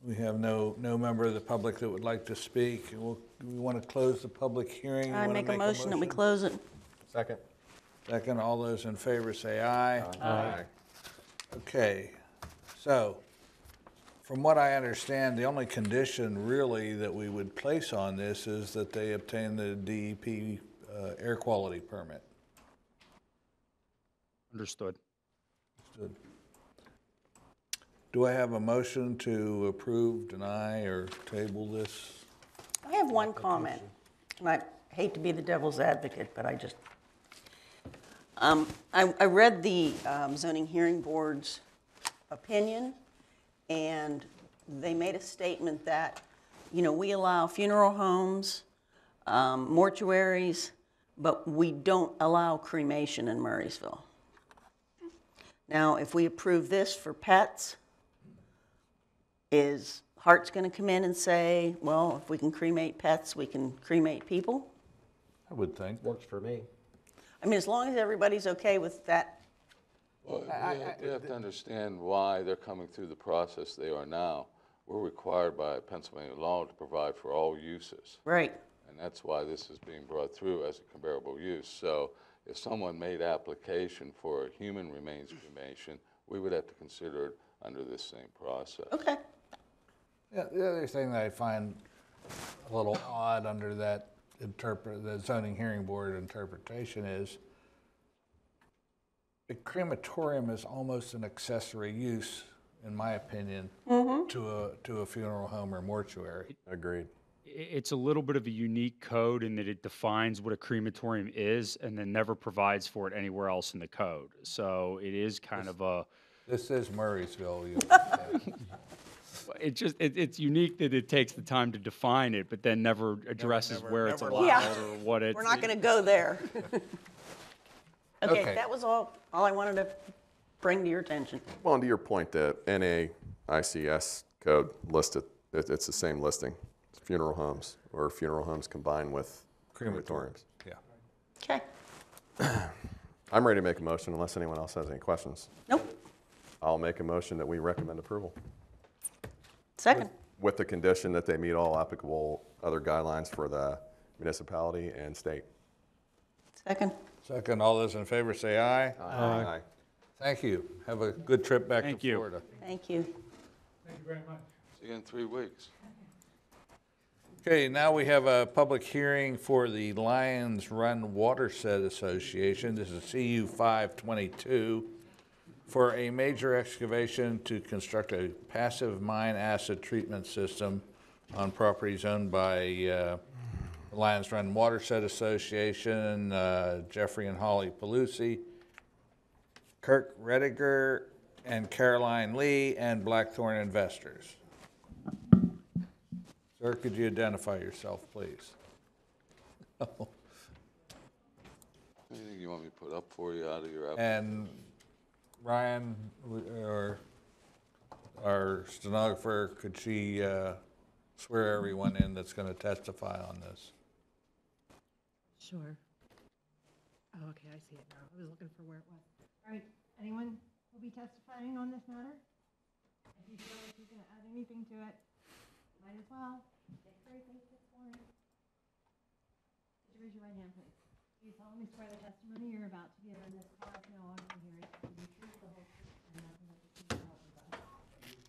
We have no member of the public that would like to speak. We want to close the public hearing. You I wanna make a motion that we close it. Second. Second, all those in favor say aye. Aye. Okay, so from what I understand, the only condition really that we would place on this is that they obtain the DEP air quality permit. Understood. Understood. Do I have a motion to approve, deny, or table this? I have one comment, and I hate to be the devil's advocate, but I just, I read the zoning hearing board's opinion, and they made a statement that, you know, we allow funeral homes, mortuaries, but we don't allow cremation in Murraysville. Now, if we approve this for pets, is Hart's going to come in and say, well, if we can cremate pets, we can cremate people? I would think. Works for me. I mean, as long as everybody's okay with that. Well, you have to understand why they're coming through the process they are now. We're required by Pennsylvania law to provide for all uses. Right. And that's why this is being brought through as a comparable use. So if someone made application for a human remains cremation, we would have to consider it under this same process. Okay. Yeah, the other thing that I find a little odd under that the zoning hearing board interpretation is a crematorium is almost an accessory use, in my opinion, to a funeral home or mortuary. Agreed. It's a little bit of a unique code in that it defines what a crematorium is and then never provides for it anywhere else in the code. So it is kind of a... This is Murraysville. It's unique that it takes the time to define it, but then never addresses where it's allowed Yeah. or what it's... We're not going to go there. Okay, Okay. that was all I wanted to bring to your attention. Well, and to your point, the NAICS code listed, it's the same listing. It's funeral homes or funeral homes combined with crematoriums. Yeah. Okay. I'm ready to make a motion unless anyone else has any questions. Nope. I'll make a motion that we recommend approval Second. with the condition that they meet all applicable other guidelines for the municipality and state. Second. Second, all those in favor say aye. Aye. Thank you. Have a good trip back Thank to you. Florida. Thank you. See you in 3 weeks. Okay, now we have a public hearing for the Lions Run Watershed Association. This is CU 522 for a major excavation to construct a passive mine acid treatment system on properties owned by the Lions Run Watershed Association, Jeffrey and Holly Pelusi, Kirk Rediger, and Caroline Lee, and Blackthorn Investors. Sir, could you identify yourself, please? Anything you want me to put up for you out of your application? And Ryan, or our stenographer, could she swear everyone in that's going to testify on this? Sure. Oh, okay, I see it now. I was looking for where it was. All right, anyone will be testifying on this matter? If you feel like you're going to add anything to it, might as well. Get ready to get sworn. Could you raise your right hand, please? Do you solemnly swear the testimony you're about to give in this cause now on the hearing to be true, the whole truth, and nothing but the truth and nothing but the truth?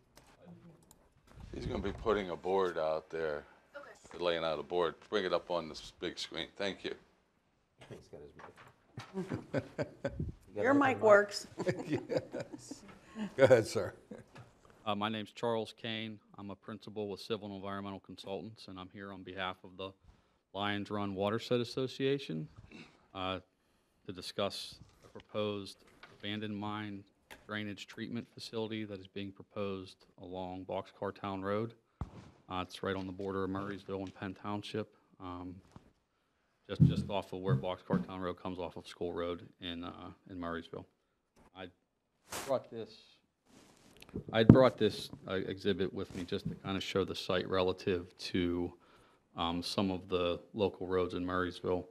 He's going to be putting a board out there. Okay. Laying out a board. Bring it up on this big screen. Thank you. He's got his mic. Your mic works. Go ahead, sir. My name's Charles Kane. I'm a principal with Civil and Environmental Consultants, and I'm here on behalf of the Lions Run Watershed Association to discuss a proposed abandoned mine drainage treatment facility that is being proposed along Boxcar Town Road. It's right on the border of Murraysville and Penn Township, just off of where Boxcar Town Road comes off of School Road in Murraysville. I brought this exhibit with me just to kind of show the site relative to some of the local roads in Murraysville.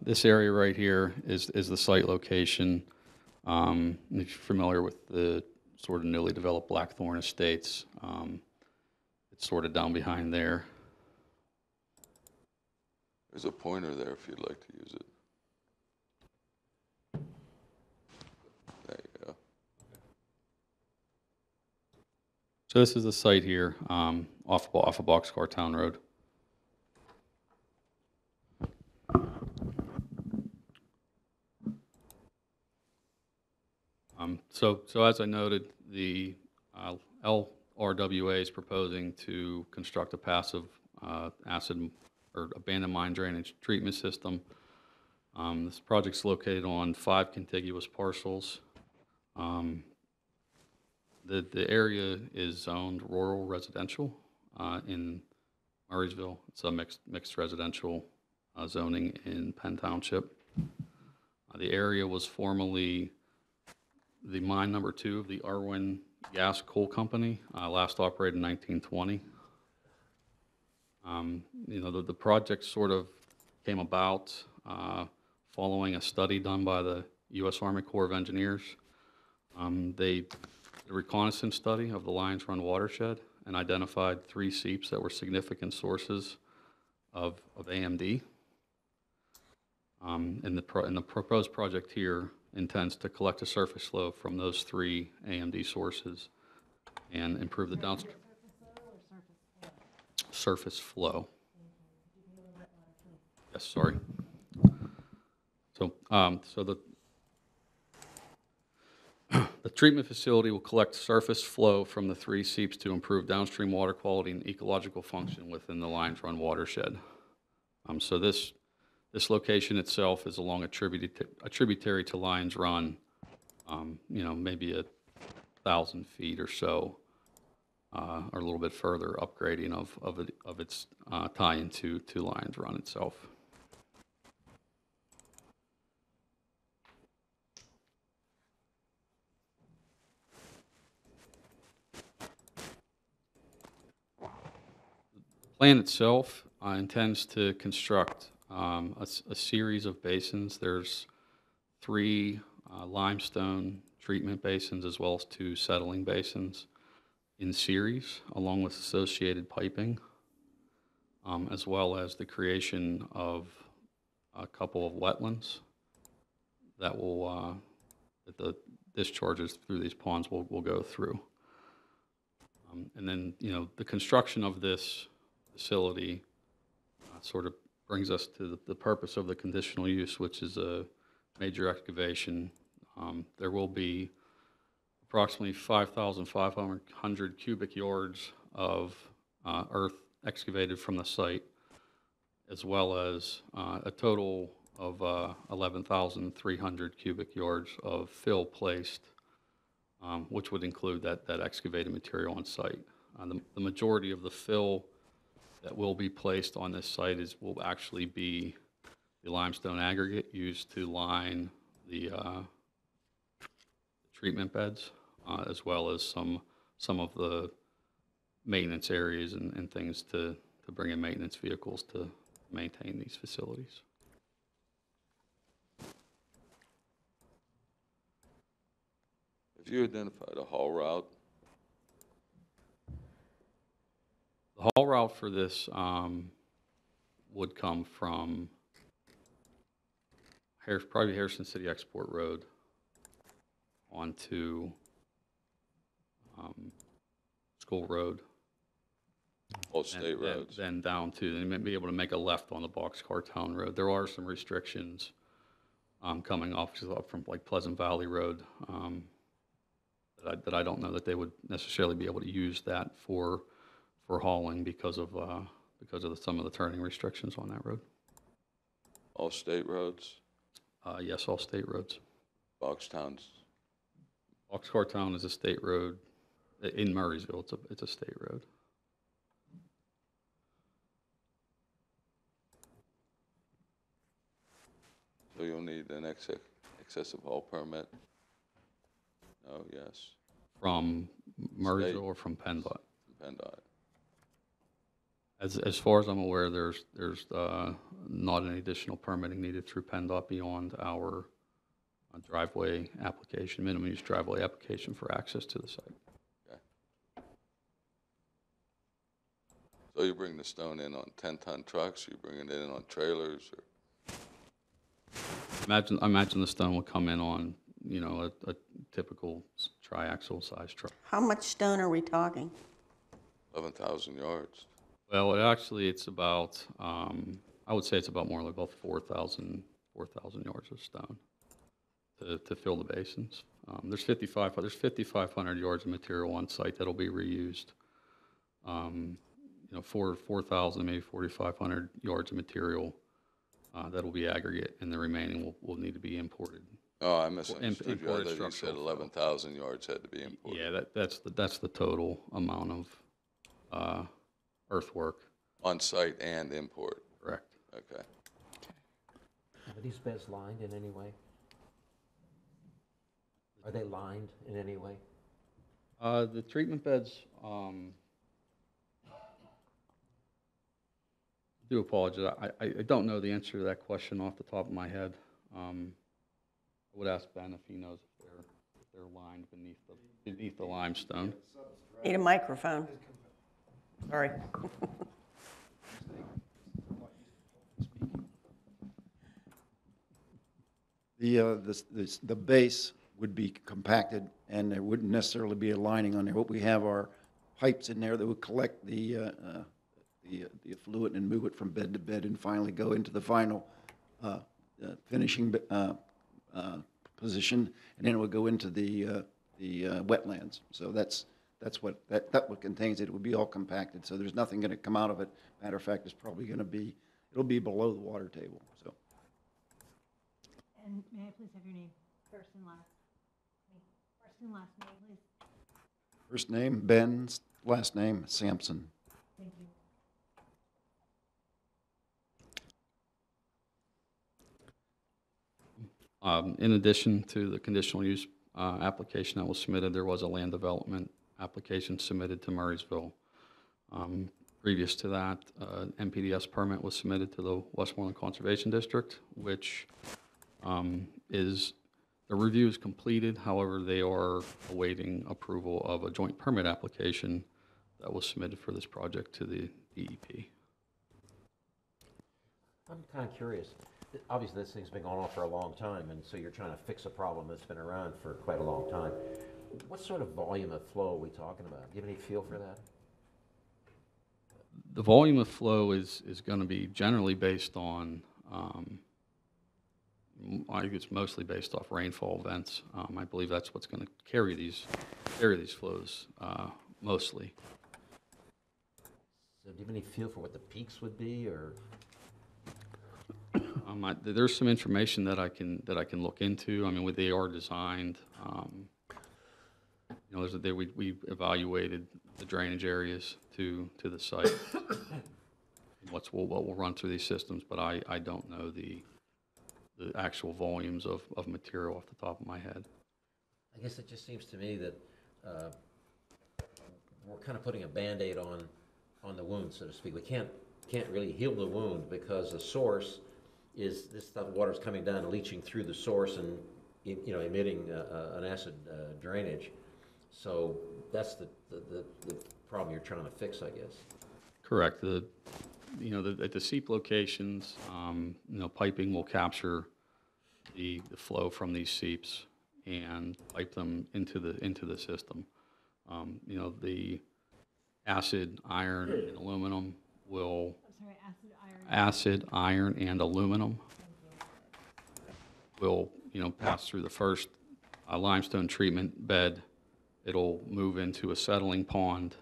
This area right here is the site location. If you're familiar with the sort of newly developed Blackthorn Estates, it's sort of down behind there. There's a pointer there if you'd like to use it. There you go. So this is the site here, off of Boxcar Town Road. So as I noted, the LRWA is proposing to construct a passive acid or abandoned mine drainage treatment system. This project's located on 5 contiguous parcels. The area is zoned rural residential in Murraysville. It's a mixed residential zoning in Penn Township. The area was formerly the mine number 2 of the Irwin Gas Coal Company, last operated in 1920. You know, the project sort of came about following a study done by the U.S. Army Corps of Engineers. They did a reconnaissance study of the Lions Run watershed and identified 3 seeps that were significant sources of AMD. And the proposed project here intends to collect a surface flow from those 3 AMD sources and improve the downstream surface flow. Yes, sorry. So, the treatment facility will collect surface flow from the 3 seeps to improve downstream water quality and ecological function within the Lions Run watershed. So this location itself is along a tributary to Lions Run, you know, maybe 1,000 feet or so, or a little bit further upgrading of its tie-in to Lions Run itself. The plan itself intends to construct a series of basins. There's 3 limestone treatment basins as well as 2 settling basins in series, along with associated piping, as well as the creation of a couple of wetlands that will that the discharges through these ponds will go through. And then, you know, the construction of this facility sort of brings us to the purpose of the conditional use, which is a major excavation. There will be approximately 5,500 cubic yards of earth excavated from the site, as well as a total of 11,300 cubic yards of fill placed which would include that excavated material on site. The majority of the fill that will be placed on this site will actually be the limestone aggregate used to line the treatment beds, as well as some of the maintenance areas and things to bring in maintenance vehicles to maintain these facilities. Have you identified a haul route? The haul route for this would come from probably Harrison City Export Road onto School Road. All state roads. Then down to, and be able to make a left on the Boxcar Town Road. There are some restrictions coming off from like Pleasant Valley Road that I don't know that they would necessarily be able to use that for hauling because of some of the turning restrictions on that road. All state roads? Yes, all state roads. Boxcar Town is a state road. In Murraysville, it's a state road. So you'll need an excessive haul permit? No, yes. From Murraysville or from PennDOT? From PennDOT. As far as I'm aware, there's not any additional permitting needed through PennDOT beyond our driveway application, minimum use driveway application for access to the site. Okay. So you bring the stone in on 10-ton trucks, you bring it in on trailers, or? I imagine the stone will come in on, a typical triaxle size truck. How much stone are we talking? 11,000 yards. Well, it's about, I would say it's about more like about 4,000 yards of stone to fill the basins. There's 5,500 yards of material on site that'll be reused. 4,000, maybe 4,500 yards of material that'll be aggregate, and the remaining will need to be imported. Oh, I misunderstood you. I thought you said structural 11,000 yards had to be imported. Yeah, that's the total amount of earthwork. On site and import? Correct. Okay. Are these beds lined in any way? Are they lined in any way? The treatment beds, I do apologize. I don't know the answer to that question off the top of my head. I would ask Ben if he knows if they're lined beneath the limestone. Need a microphone. Sorry. The base would be compacted, and there wouldn't necessarily be a lining on there. What we have are pipes in there that would collect the effluent and move it from bed to bed, and finally go into the final finishing position, and then it would go into the wetlands. So that's what what contains it. It would be all compacted, so there's nothing going to come out of it. Matter of fact, it's probably going to be, it'll be below the water table. So. And may I please have your name, first and last? First and last name, please. First name, Ben. Last name, Sampson. Thank you. In addition to the conditional use application that was submitted, there was a land development application submitted to Murraysville. Previous to that, NPDES permit was submitted to the Westmoreland Conservation District, which the review is completed. However, they are awaiting approval of a joint permit application that was submitted for this project to the DEP. I'm kind of curious. Obviously, this thing's been going on for a long time, and so you're trying to fix a problem that's been around for quite a long time. What sort of volume of flow are we talking about? Do you have any feel for that? The volume of flow is going to be generally based on, I think it's mostly based off rainfall events. I believe that's what's going to carry these flows mostly. So do you have any feel for what the peaks would be, or? There's some information that I can look into. I mean, they are designed you know, we evaluated the drainage areas to the site. What will run through these systems, but I don't know the actual volumes of material off the top of my head. I guess it just seems to me that we're kind of putting a Band-Aid on the wound, so to speak. We can't really heal the wound because the source is this stuff. Water's coming down and leaching through the source and emitting an acid drainage. So that's the problem you're trying to fix, I guess. Correct. At the seep locations, piping will capture the flow from these seeps and pipe them into the system. The acid, iron, and aluminum will. Sorry, Acid, iron, and aluminum will, pass through the first limestone treatment bed. It'll move into a settling pond.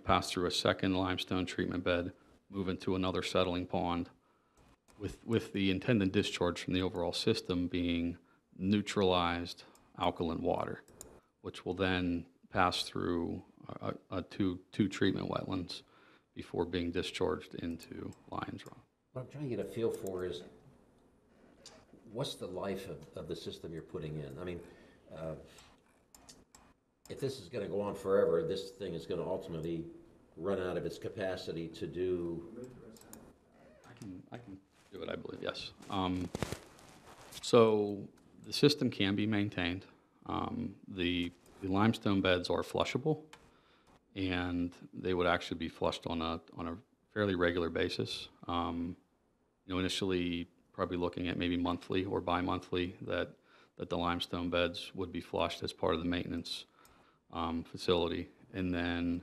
Pass through a second limestone treatment bed, move into another settling pond, with the intended discharge from the overall system being neutralized alkaline water, which will then pass through two treatment wetlands before being discharged into Lions Rock. What I'm trying to get a feel for is what's the life of the system you're putting in? I mean, if this is going to go on forever, this thing is going to ultimately run out of its capacity to do. I can do it, I believe, yes. So the system can be maintained. The limestone beds are flushable, and they would actually be flushed on a fairly regular basis. Initially, probably looking at maybe monthly or bi-monthly that the limestone beds would be flushed as part of the maintenance facility, and then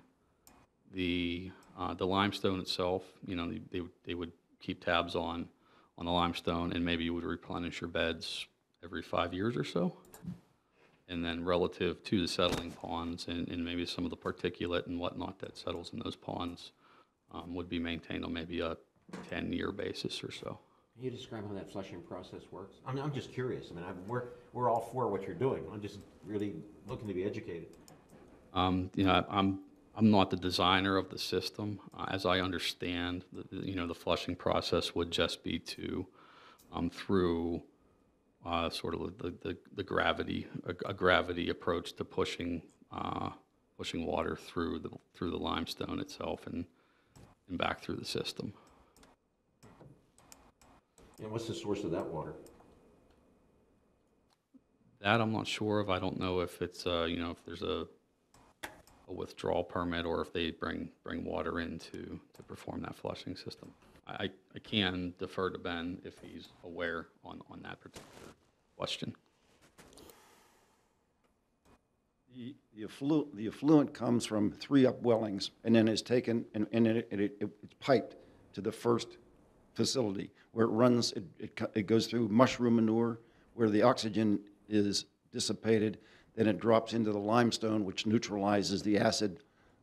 the limestone itself, they would keep tabs on the limestone, and maybe you would replenish your beds every 5 years or so. And then relative to the settling ponds and maybe some of the particulate and whatnot that settles in those ponds would be maintained on maybe a 10-year basis or so. Can you describe how that flushing process works? I'm just curious. I mean, we're all for what you're doing. I'm just really looking to be educated. I'm not the designer of the system. As I understand, the flushing process would just be to through sort of the gravity, a gravity approach to pushing water through the limestone itself and back through the system. And what's the source of that water? That I'm not sure of. I don't know if it's if there's a withdrawal permit or if they bring water in to perform that flushing system. I can defer to Ben if he's aware on that particular question. The effluent comes from 3 upwellings and then is taken and it's piped to the first facility where it runs. It goes through mushroom manure where the oxygen is dissipated. Then it drops into the limestone, which neutralizes the acid,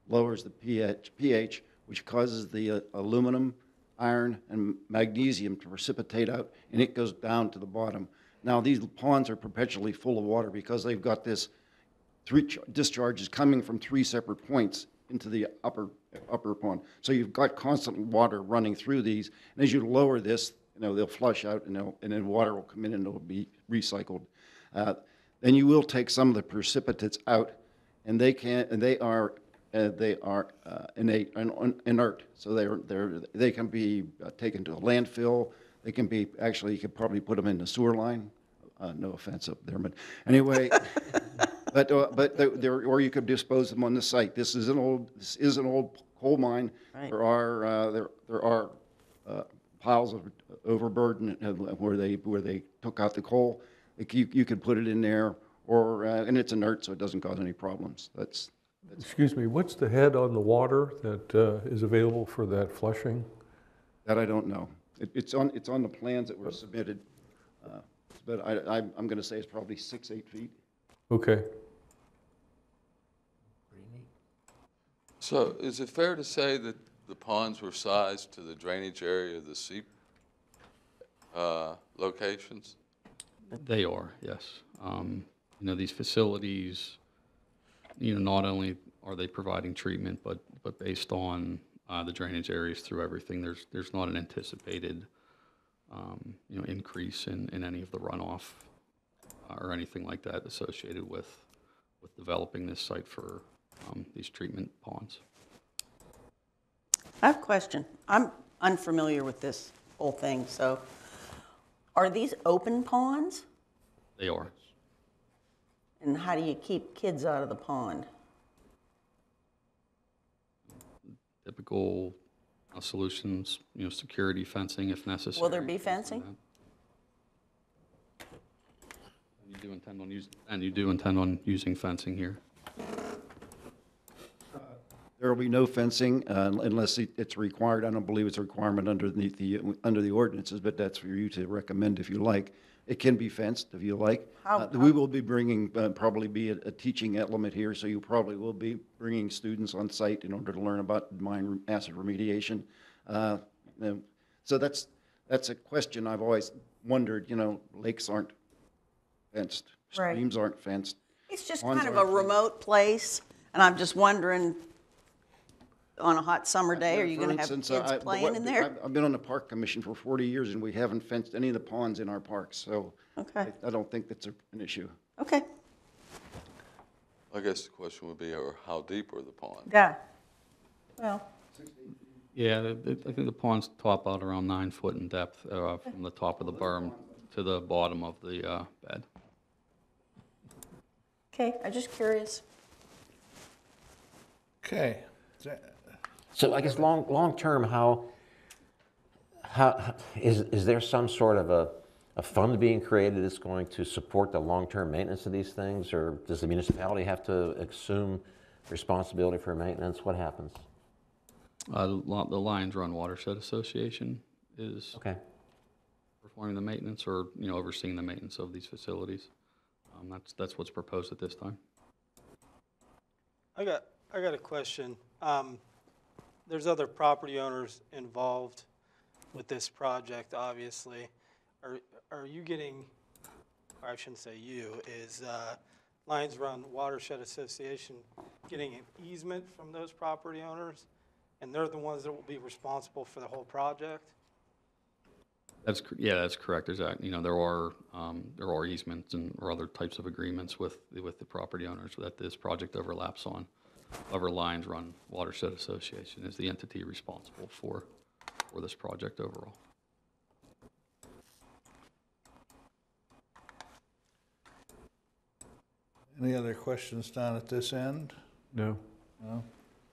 lowers the pH, which causes the aluminum, iron, and magnesium to precipitate out, and it goes down to the bottom. Now, these ponds are perpetually full of water because they've got this 3 discharges coming from 3 separate points into the upper pond. So you've got constant water running through these, and as you lower this, they'll flush out, and then water will come in and it'll be recycled. Then you will take some of the precipitates out, and they are innate and inert. So they can be taken to a landfill. They can be actually, you could probably put them in the sewer line. No offense up there, but anyway. Or you could dispose them on the site. This is an old coal mine. Right. There are piles of overburden where they took out the coal. You could put it in there, and it's inert, so it doesn't cause any problems. That's Excuse me, what's the head on the water that is available for that flushing? that I don't know. It's on the plans that were submitted, but I'm going to say it's probably 6-8 feet. Okay. So is it fair to say that the ponds were sized to the drainage area of the seep locations? They are, yes. you know, these facilities, you know, not only are they providing treatment, but based on the drainage areas through everything, there's not an anticipated, you know, increase in any of the runoff or anything like that associated with developing this site for these treatment ponds. I have a question. I'm unfamiliar with this whole thing, so are these open ponds? They are. And how do you keep kids out of the pond? Typical solutions, you know, security fencing if necessary. Will there be fencing? You do intend on using fencing here? There will be no fencing unless it's required. I don't believe it's a requirement underneath under the ordinances, but that's for you to recommend if you like. It can be fenced if you like. We will be bringing, probably be a teaching element here, so you probably will be bringing students on site in order to learn about mine acid remediation. So that's a question I've always wondered. You know, lakes aren't fenced, Right. streams aren't fenced. It's just ponds kind of a aren't fenced. remote place, and I'm just wondering, on a hot summer day, are you going to have kids playing in there? I've been on the park commission for 40 years, and we haven't fenced any of the ponds in our parks, so Okay. I don't think that's an issue. Okay. I guess the question would be, or how deep are the ponds? Yeah. Well, Yeah, I think the ponds top out around 9 foot in depth from the top of the berm to the bottom of the bed. okay, I'm just curious. Okay. So I guess long-term, how is there some sort of a fund being created that's going to support the long-term maintenance of these things? Or does the municipality have to assume responsibility for maintenance? What happens? The Lions Run Watershed Association is Okay. performing the maintenance or, you know, overseeing the maintenance of these facilities. That's what's proposed at this time. I got a question. There's other property owners involved with this project, obviously. Are you getting, or I shouldn't say you, is Lions Run Watershed Association getting an easement from those property owners? And they're the ones that will be responsible for the whole project? That's correct. There's you know, there are easements and or other types of agreements with the property owners that this project overlaps on. However, Lions Run Watershed Association is the entity responsible for this project overall. Any other questions down at this end? No. No?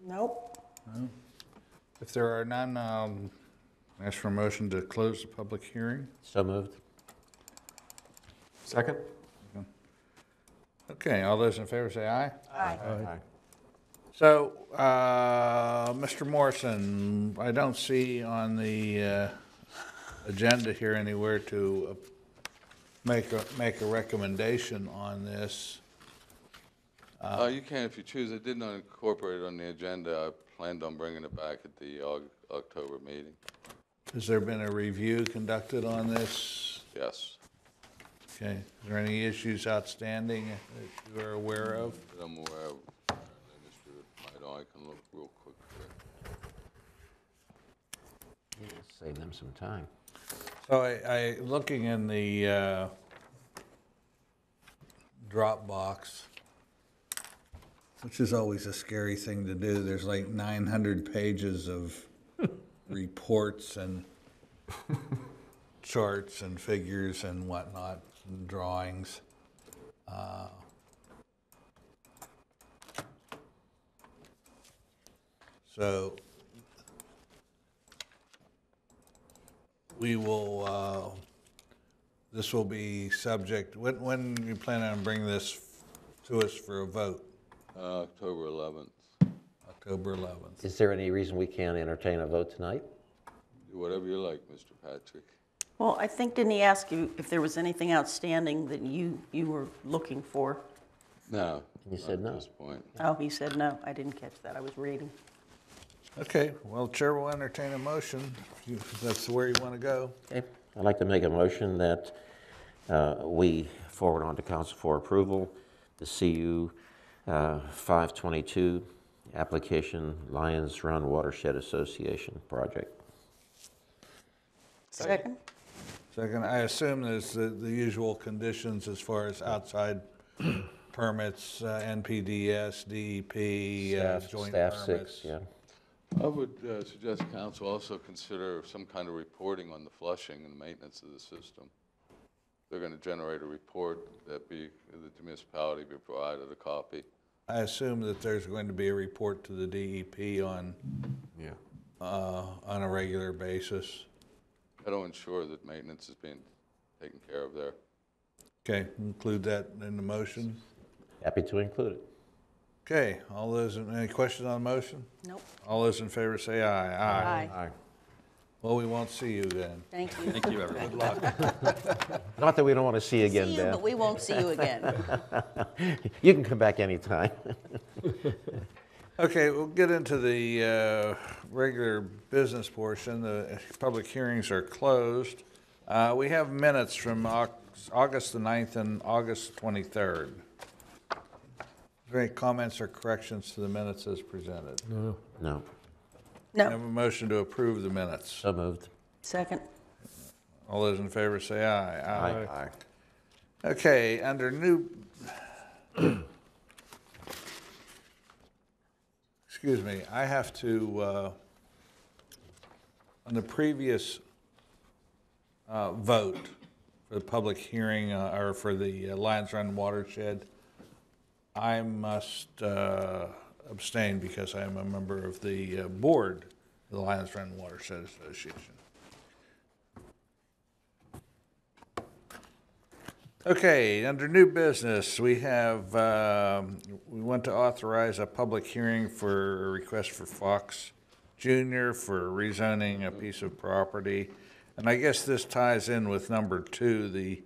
Nope. No? If there are none, ask for a motion to close the public hearing. So moved. Second? Okay, all those in favor say aye. Aye. Aye. So, Mr. Morrison, I don't see on the agenda here anywhere to make a recommendation on this. You can if you choose. I did not incorporate it on the agenda. I planned on bringing it back at the October meeting. Has there been a review conducted on this? Yes. Okay. Is there any issues outstanding that you are aware of? That I'm aware of. Mr. Maidon, I can look real quick here. Save them some time. So I looking in the Dropbox, which is always a scary thing to do. There's like 900 pages of reports and charts and figures and whatnot, and drawings. So we will, this will be subject, when you plan on bringing this to us for a vote? October 11th. October 11th. Is there any reason we can't entertain a vote tonight? Do whatever you like, Mr. Patrick. Well, I think, didn't he ask you if there was anything outstanding that you were looking for? No. You said no. At this point. Oh, he said no. I didn't catch that. I was reading. Okay, well, Chair will entertain a motion if that's where you want to go. Okay. I'd like to make a motion that we forward on to council for approval the CU 522 application, Lions Run Watershed Association project. Second? Second, I assume there's the usual conditions as far as outside permits, NPDS, DEP, joint Staff permits. 6, yeah. I would suggest council also consider some kind of reporting on the flushing and maintenance of the system. They're going to generate a report that the municipality be provided a copy. I assume that there's going to be a report to the DEP on a regular basis. That'll ensure that maintenance is being taken care of there. Okay, include that in the motion. Happy to include it. Okay, any questions on the motion? Nope. All those in favor say aye. Aye. Well, we won't see you then. Thank you. Thank you, everyone. Good luck. Not that we don't want to see you again, See you, Ben. but we won't see you again. You can come back anytime. Okay, we'll get into the regular business portion. The public hearings are closed. We have minutes from August the 9th and August 23rd. Are there any comments or corrections to the minutes as presented? No. No. I have a motion to approve the minutes. So moved. Second? All those in favor say aye. Aye. Okay, under new, excuse me, I have to, on the previous vote for the public hearing, or for the Lions Run watershed, I must abstain because I am a member of the board of the Lions Run Watershed Association. Okay, under new business, we have, we want to authorize a public hearing for a request for Fox Jr. for rezoning a piece of property. And I guess this ties in with number 2, the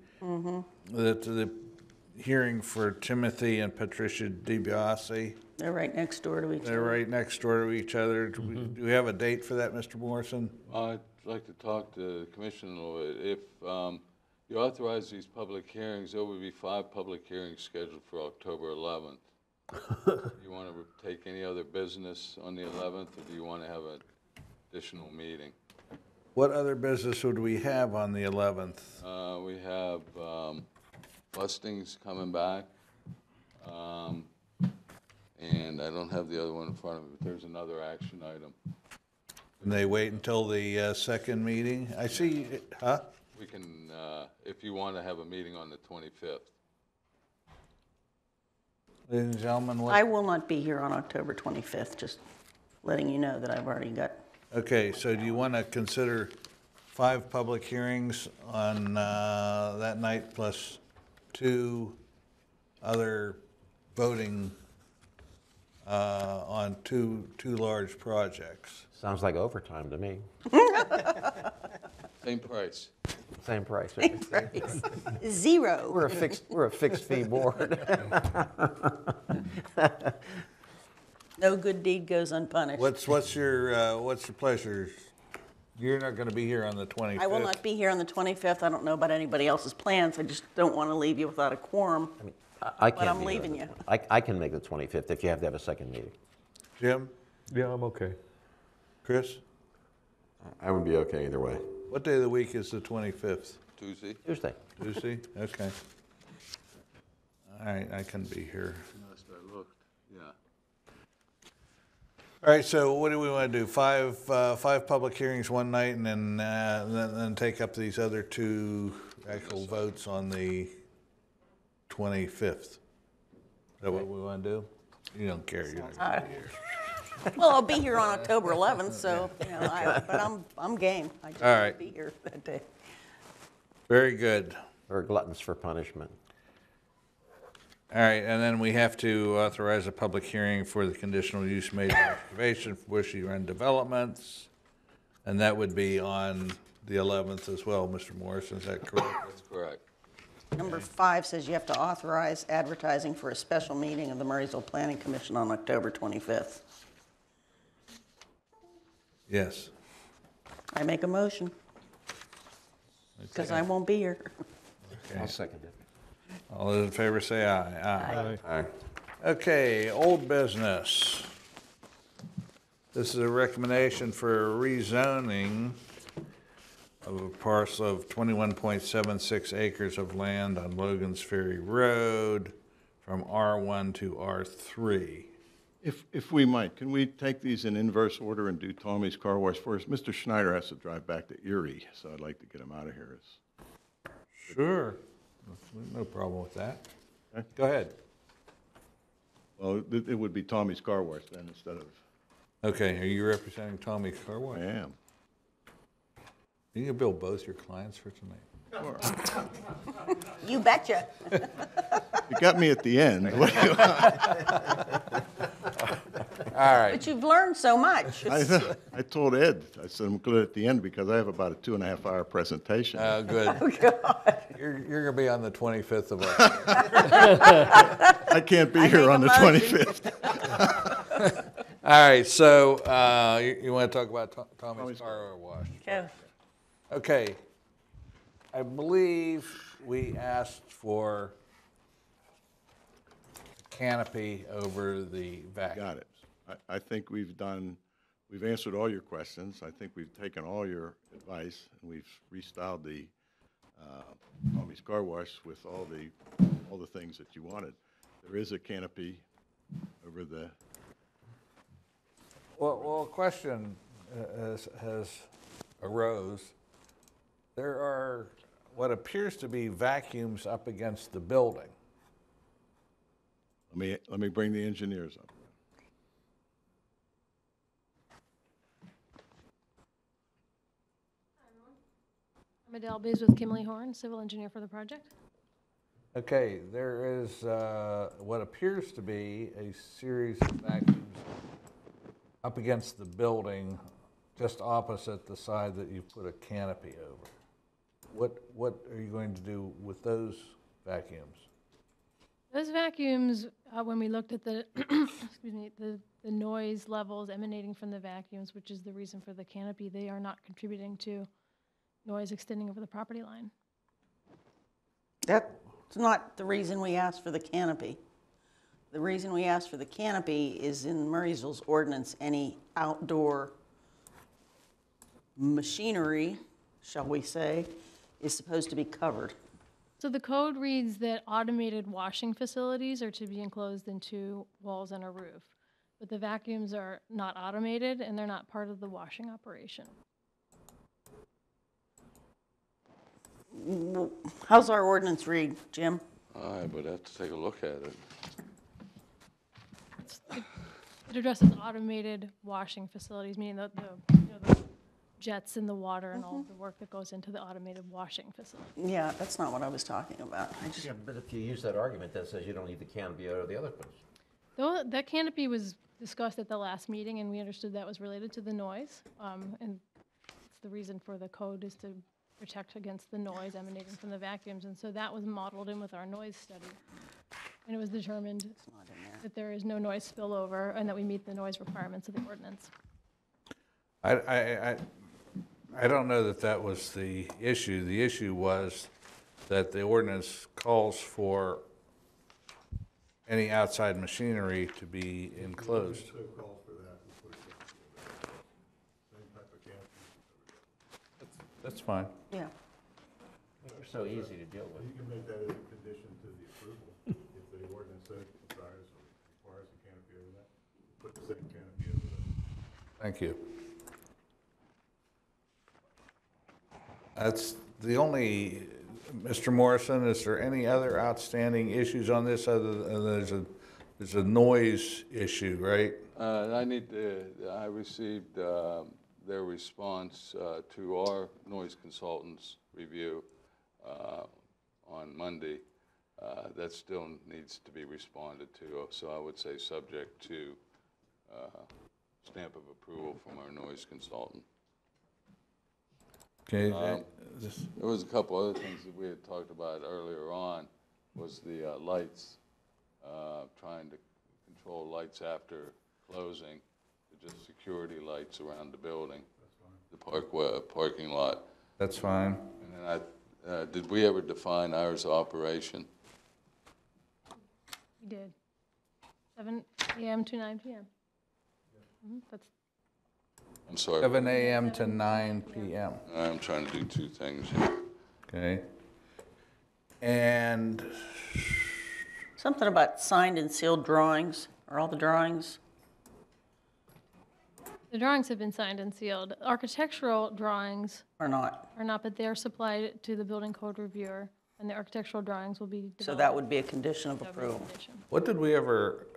hearing for Timothy and Patricia DiBiase. They're right next door to each other. They're right next door to each other. Do we have a date for that, Mr. Morrison? I'd like to talk to the commission a little bit. If you authorize these public hearings, there will be 5 public hearings scheduled for October 11th. You want to take any other business on the 11th, or do you want to have an additional meeting? What other business would we have on the 11th? We have Bustings coming back, and I don't have the other one in front of me, but there's another action item. And they wait until the second meeting? I see, huh? We can, if you want to have a meeting on the 25th. Ladies and gentlemen, what? I will not be here on October 25th, just letting you know that I've already got. Okay, so do you want to consider 5 public hearings on that night plus 2 other voting on two large projects? Sounds like overtime to me. Same price. Same price. Same price. 0. We're a fixed fee board. No good deed goes unpunished. What's your pleasure? You're not going to be here on the 25th. I will not be here on the 25th. I don't know about anybody else's plans. I just don't want to leave you without a quorum. I But can't I'm be leaving here. you. I can make the 25th if you have to have a second meeting. Jim? Yeah, I'm okay. Chris? I would be okay either way. What day of the week is the 25th? Tuesday? Tuesday. Tuesday? Okay. All right, I can be here. Last I looked, yeah. All right, so what do we want to do? 5 public hearings one night, and then take up these other 2 actual votes on the 25th. Is that what we want to do? You don't care. You're not gonna be here. Well, I'll be here on October 11th, so, you know, but I'm game. I just All won't right. be here that day. Very good. We're gluttons for punishment. All right, and then we have to authorize a public hearing for the conditional use made excavation for Bushy Run Developments, and that would be on the 11th as well, Mr. Morrison, is that correct? That's correct. Number 5 says you have to authorize advertising for a special meeting of the Murraysville Planning Commission on October 25th. Yes. I make a motion, because I won't be here. I'll second it. All those in favor say aye. Aye. Aye. Okay, old business. This is a recommendation for rezoning of a parcel of 21.76 acres of land on Logan's Ferry Road from R1 to R3. If we might, can we take these in inverse order and do Tommy's Car Wash first? Mr. Schneider has to drive back to Erie, so I'd like to get him out of here. Sure. No problem with that. Okay. Go ahead. Well, it would be Tommy's Car Wash then instead of, Okay, are you representing Tommy's Car Wash? I am. You can bill both your clients for tonight. You betcha. You got me at the end. All right. But you've learned so much. I told Ed, I said I'm good at the end because I have about a 2.5-hour presentation. Oh, good. Oh, God. You're going to be on the 25th of October. I can't be here on the 25th. All right, so you want to talk about Tommy's Car Wash? Okay. Okay. I believe we asked for a canopy over the vacuum. Got it. I think we've answered all your questions. I think we've taken all your advice, and we've restyled the Tommy's Car Wash with all the things that you wanted. There is a canopy over the. Well, a question has arose. There are what appears to be vacuums up against the building. Let me bring the engineers up. I'm Adele Bays with Kimley Horn, civil engineer for the project. Okay, there is what appears to be a series of vacuums up against the building, just opposite the side that you put a canopy over. What are you going to do with those vacuums? Those vacuums, when we looked at the, excuse me, the noise levels emanating from the vacuums, which is the reason for the canopy, they are not contributing to noise extending over the property line. That's not the reason we asked for the canopy. The reason we asked for the canopy is in Murraysville's ordinance, any outdoor machinery, shall we say, is supposed to be covered. So the code reads that automated washing facilities are to be enclosed in 2 walls and a roof. But the vacuums are not automated and they're not part of the washing operation. How's our ordinance read, Jim? I would have to take a look at it. It addresses automated washing facilities, meaning the jets in the water and all the work that goes into the automated washing facility. Yeah, that's not what I was talking about. Yeah, but if you use that argument, that says you don't need the canopy out of the other place. Though that canopy was discussed at the last meeting, and we understood that was related to the noise, and it's the reason for the code is to protect against the noise emanating from the vacuums, and so that was modeled in with our noise study. And it was determined that there is no noise spillover and that we meet the noise requirements of the ordinance. I don't know that that was the issue. The issue was that the ordinance calls for any outside machinery to be enclosed. That's fine. Yeah. They're so easy to deal with. You can make that as a condition to the approval. If the ordinance says it requires the canopy over that, put the same canopy over that. Thank you. That's the only, Mr. Morrison, is there any other outstanding issues on this other than there's a noise issue, right? I received their response to our noise consultant's review on Monday. That still needs to be responded to, so I would say subject to stamp of approval from our noise consultant. Okay. There was a couple other things that we had talked about earlier on, was the lights, trying to control lights after closing, just security lights around the building, the parking lot. That's fine. And then Did we ever define hours of operation? We did. 7 a.m. to 9 p.m. That's I'm sorry. 7 a.m. to 9 p.m. I'm trying to do two things here. Okay. And Something about signed and sealed drawings. Are all the drawings? the drawings have been signed and sealed. Architectural drawings Or not? are not, but they are supplied to the building code reviewer, and the architectural drawings will be developed. So that would be a condition of That would be a approval. condition. what did we ever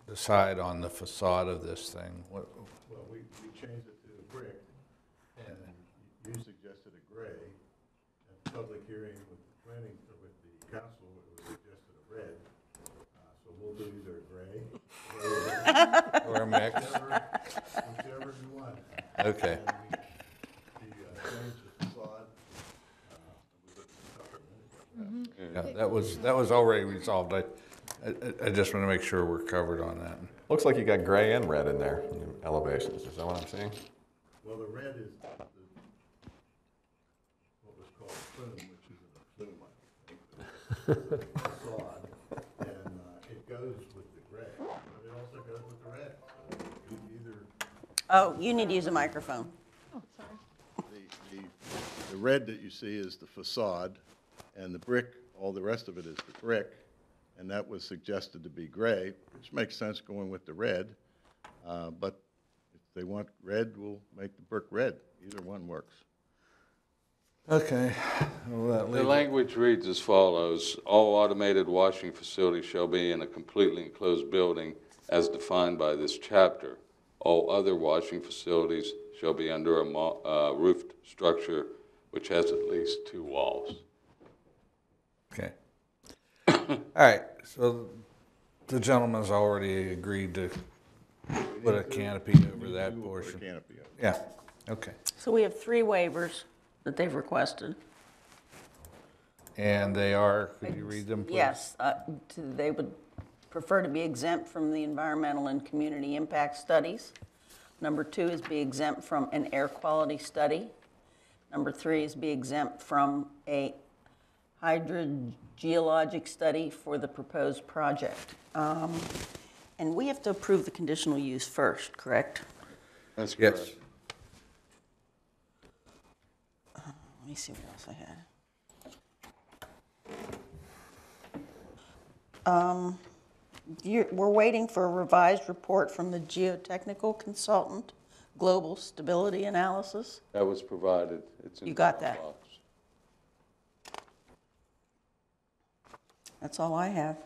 decide on the facade of this thing? What, Well, we changed it to a brick, and you suggested a gray. At public hearing with the planning, with the council, it was suggested a red. So we'll do either gray or a mix? whichever you want. Okay. And we changed the facade. Yeah, that was already resolved. I just want to make sure we're covered on that. Looks like you got gray and red in there, in the elevations. Is that what I'm seeing? Well, the red is what was called plume, which isn't a plume, I think. Facade, and it goes with the gray, but it also goes with the red. Either Oh, you need to use a microphone. Oh, sorry. the red that you see is the facade, and the brick, all the rest of it is the brick, and that was suggested to be gray, which makes sense going with the red. But if they want red, we'll make the brick red. Either one works. Okay. Well, that The leaves- language reads as follows: all automated washing facilities shall be in a completely enclosed building as defined by this chapter. All other washing facilities shall be under a roofed structure which has at least 2 walls. Okay. All right, so the gentleman's already agreed to put a canopy over that portion. Canopy over. Yeah, okay. So we have 3 waivers that they've requested. And they are, could you read them, please? Yes, they would prefer to be exempt from the environmental and community impact studies. Number 2 is be exempt from an air quality study. Number 3 is be exempt from a hydrogeologic study for the proposed project. And we have to approve the conditional use first, correct? That's correct. Yes. Let me see what else I had. We're waiting for a revised report from the geotechnical consultant, Global Stability Analysis. That was provided. It's in You got the that? box. That's all I have.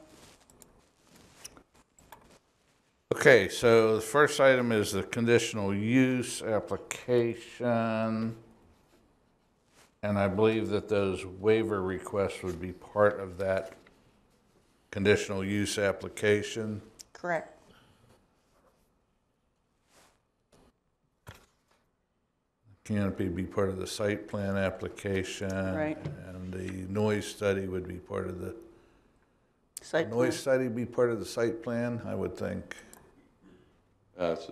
Okay, so the first item is the conditional use application. And I believe that those waiver requests would be part of that conditional use application. Correct. Canopy be part of the site plan application. Right. And the noise study would be part of the, Site plan. noise study be part of the site plan, I would think. It's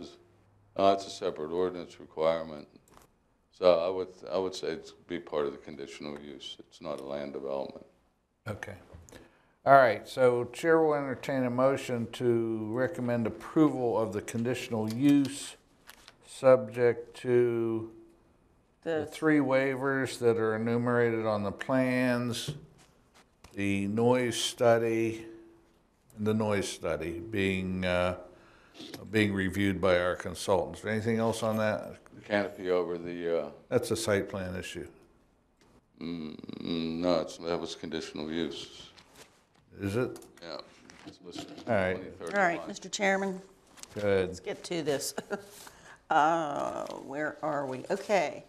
a separate ordinance requirement. So I would say it's be part of the conditional use. It's not a land development. Okay. All right, so Chair will entertain a motion to recommend approval of the conditional use subject to the 3 waivers that are enumerated on the plans, the noise study, and the noise study being reviewed by our consultants. Anything else on that? The canopy over the, That's a site plan issue. no, that was conditional use. Is it? Yeah, it's listed. All right. 2031. All right, Mr. Chairman, Good. let's get to this. Where are we? Okay.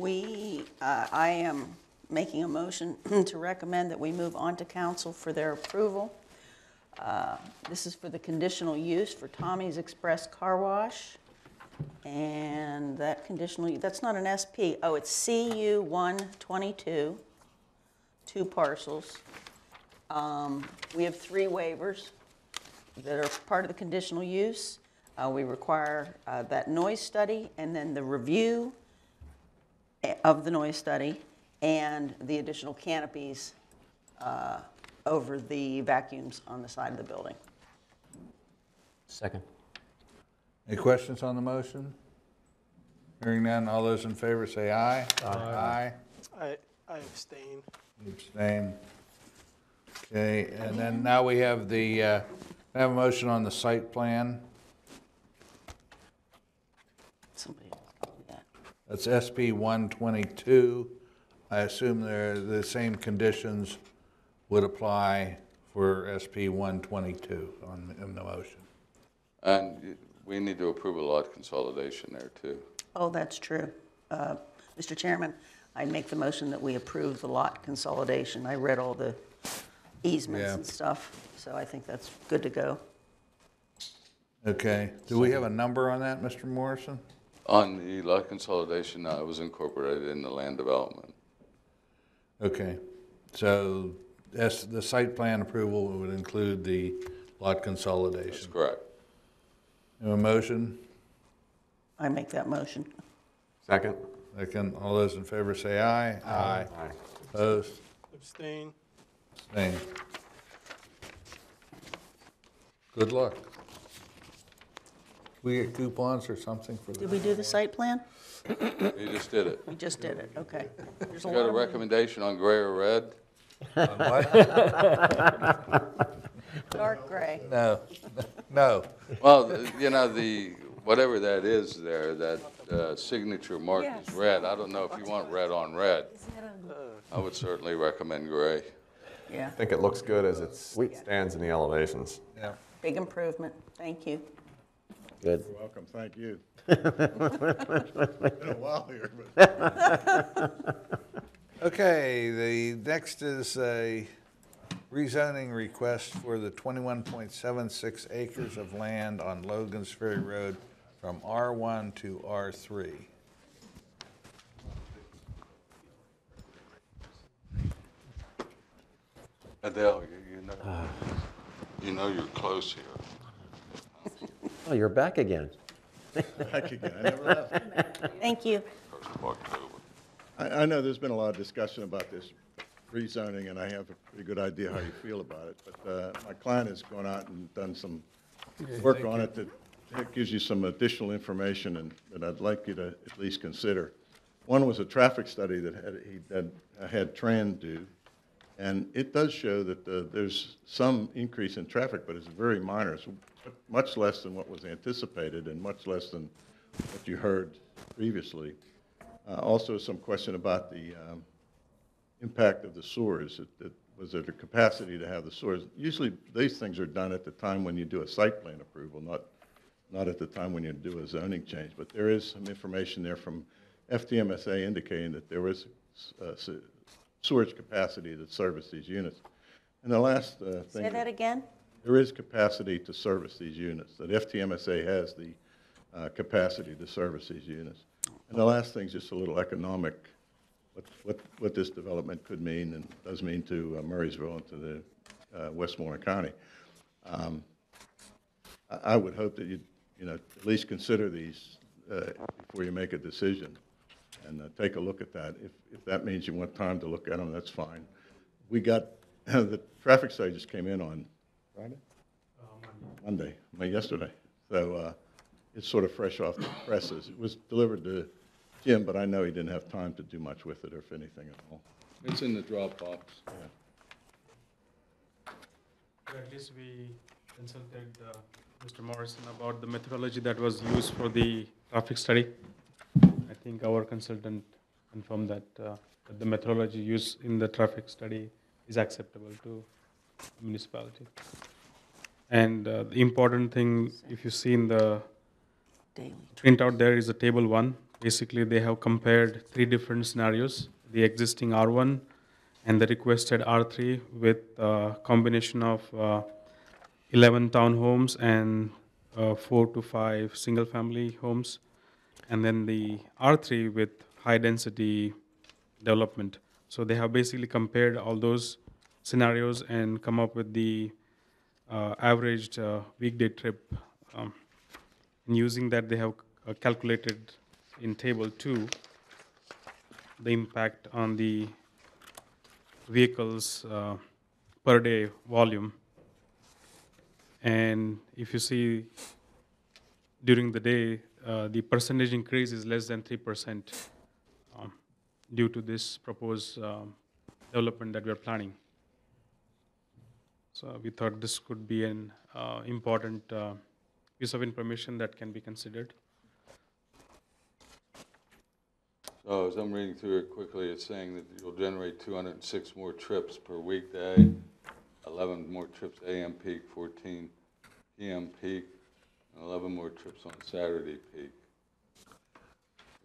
I am making a motion to recommend that we move on to council for their approval. This is for the conditional use for Tommy's Express Car Wash. And that conditional, that's not an SP. Oh, it's CU 122, 2 parcels. We have 3 waivers that are part of the conditional use. We require that noise study and then the review of the noise study and the additional canopies over the vacuums on the side of the building. Second. Any questions on the motion? Hearing none, all those in favor say aye. Aye. I abstain. Abstain. Okay, and then now we have the, I have a motion on the site plan. Somebody else can do that. That's SB 122. I assume the same conditions would apply for SB 122 in the motion. And we need to approve a lot consolidation there too. Oh, that's true. Mr. Chairman, I make the motion that we approve the lot consolidation. I read all the easements Yeah. and stuff, so I think that's good to go. Okay, do we have a number on that, Mr. Morrison? On the lot consolidation, it was incorporated in the land development. Okay, so the site plan approval would include the lot consolidation. That's correct. Have a motion? I make that motion. Second. Second, all those in favor say aye. Aye. Opposed? Abstain. Abstained. Good luck. We get coupons or something for Did that? we do the site plan? You just did it. We just did it, okay. There's a You got lot a of- recommendation on gray or red? Dark gray. No, no. Well, you know, whatever that is there, that signature mark Yes. is red. I don't know if you want red on red. I would certainly recommend gray. Yeah, I think it looks good as it stands in the elevations. Yeah. big improvement. Thank you. Good. You're welcome, thank you. Been a while here, but. Okay, the next is a rezoning request for the 21.76 acres of land on Logan's Ferry Road from R1 to R3. Adele, you know you're close here. Oh, you're back again. Back again, I never left. Thank you. First of October. I know there's been a lot of discussion about this rezoning, and I have a pretty good idea how you feel about it, but my client has gone out and done some work on it that gives you some additional information and that I'd like you to at least consider. One was a traffic study that he had Tran do, and it does show that there's some increase in traffic, but it's very minor. It's much less than what was anticipated and much less than what you heard previously. Also, some question about the impact of the sewers. Was there the capacity to have the sewers? Usually, these things are done at the time when you do a site plan approval, not at the time when you do a zoning change. But there is some information there from FDMSA indicating that there is sewerage capacity to service these units. And the last thing. Say that again? There is capacity to service these units, that FTMSA has the capacity to service these units. And the last thing is just a little economic, what this development could mean and does mean to Murraysville and to the Westmoreland County. I would hope that you at least consider these before you make a decision and take a look at that. If that means you want time to look at them, that's fine. We got, the traffic study just came in on Friday? Monday, yesterday. So it's sort of fresh off the presses. It was delivered to Jim, but I know he didn't have time to do much with it, or if anything at all. It's in the Dropbox. At least we consulted Mr. Morrison about the methodology that was used for the traffic study. I think our consultant confirmed that the methodology used in the traffic study is acceptable to the municipality. And the important thing, if you see in the printout, there is a table 1. Basically, they have compared 3 different scenarios, the existing R1 and the requested R3 with a combination of 11 townhomes and 4 to 5 single-family homes, and then the R3 with high-density development. So they have basically compared all those scenarios and come up with the averaged weekday trip. And using that, they have calculated in table 2 the impact on the vehicles per day volume. And if you see during the day, the percentage increase is less than 3% due to this proposed development that we are planning. So we thought this could be an important piece of information that can be considered. So as I'm reading through it quickly, it's saying that you'll generate 206 more trips per weekday, 11 more trips AM peak, 14 PM peak, and 11 more trips on Saturday peak,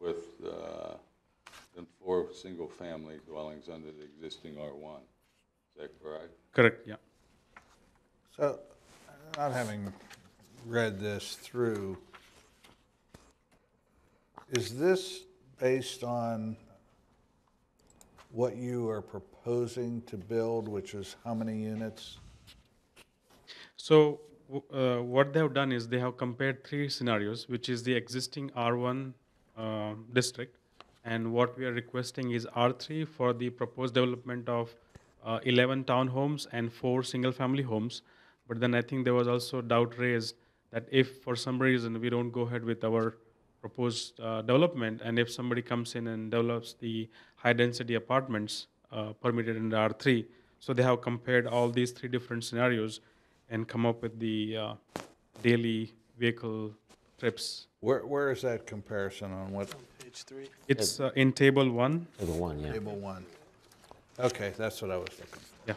with then 4 single-family dwellings under the existing R1. Is that correct? Correct, yeah. So, not having read this through, is this based on what you are proposing to build, which is how many units? So what they have done is they have compared 3 scenarios, which is the existing R1 district, and what we are requesting is R3 for the proposed development of 11 townhomes and 4 single-family homes. But then I think there was also doubt raised that if for some reason we don't go ahead with our proposed development, and if somebody comes in and develops the high-density apartments permitted in the R3, so they have compared all these 3 different scenarios and come up with the daily vehicle trips. Where is that comparison on what? Page 3. It's in table 1. Table 1, yeah. Table 1. Okay, that's what I was looking for. Yeah.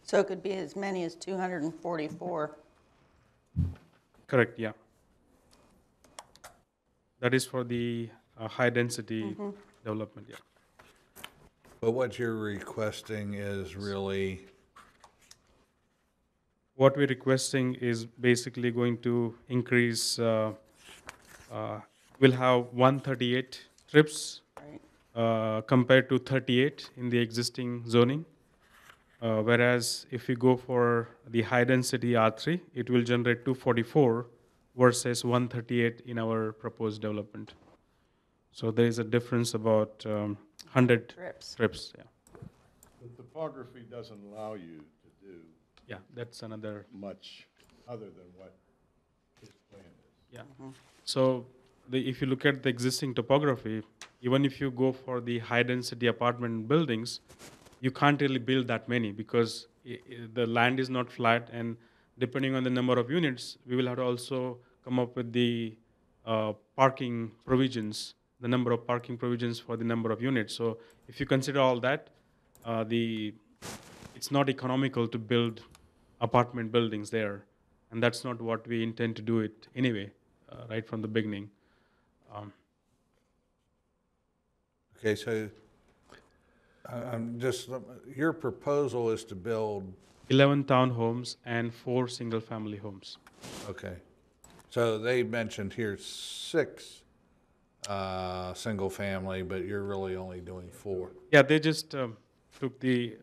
So it could be as many as 244. Correct, yeah. That is for the high-density development, yeah. But what you're requesting is really, What we're requesting is basically going to increase, we'll have 138 trips compared to 38 in the existing zoning. Whereas if we go for the high-density R3, it will generate 244 versus 138 in our proposed development. So there is a difference about 100 trips. Yeah. The topography doesn't allow you to do. Yeah, that's another. Much other than what his plan is. Yeah. So if you look at the existing topography, even if you go for the high-density apartment buildings, you can't really build that many because the land is not flat, and depending on the number of units, we will have to also come up with the parking provisions, the number of parking provisions for the number of units. So if you consider all that, it's not economical to build apartment buildings there, and that's not what we intend to do it anyway, right from the beginning. okay, so your proposal is to build, 11 townhomes and 4 single-family homes. okay. So they mentioned here 6 single-family, but you're really only doing 4. Yeah, they just took the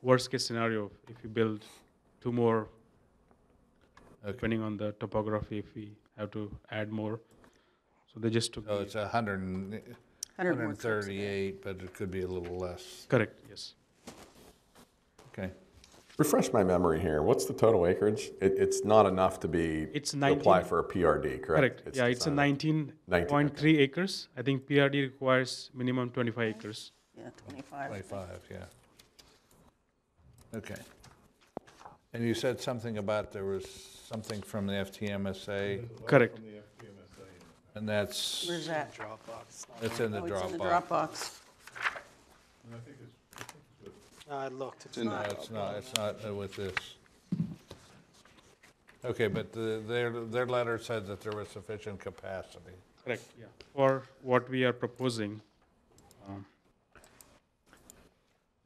worst-case scenario. If you build 2 more, depending on the topography, if we have to add more. So they just took. So it's 138, but it could be a little less. Correct, yes. Okay. Refresh my memory here. What's the total acreage? It's not enough to be It's to apply 19 for a PRD, correct? Correct. It's a not enough. 19.3 acres. I think PRD requires minimum 25 acres. Yeah, 25. 25, yeah. Okay. And you said something about there was something from the FTMSA? Correct. From the FPMSA. And that's, Where's that? Dropbox. it's in the Oh, it's in the Dropbox. Dropbox. And I think it's No, I looked. It's No, not. it's not with this. Okay, but their letter said that there was sufficient capacity. Correct, yeah. For what we are proposing.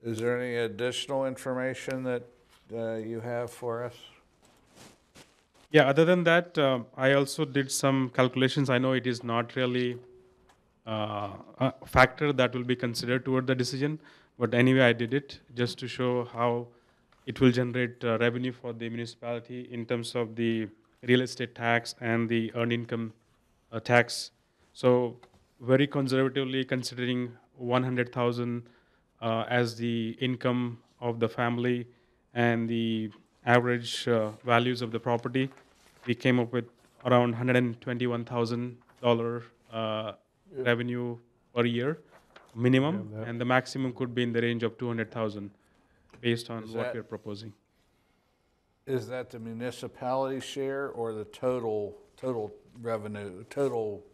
Is there any additional information that you have for us? Yeah, other than that, I also did some calculations. I know it is not really a factor that will be considered toward the decision, but anyway, I did it just to show how it will generate revenue for the municipality in terms of the real estate tax and the earned income tax. So very conservatively considering 100,000 as the income of the family and the average values of the property, we came up with around $121,000 revenue per year minimum, and the maximum could be in the range of 200,000 based on Is what that- we're proposing. Is that the municipality share or the total revenue, total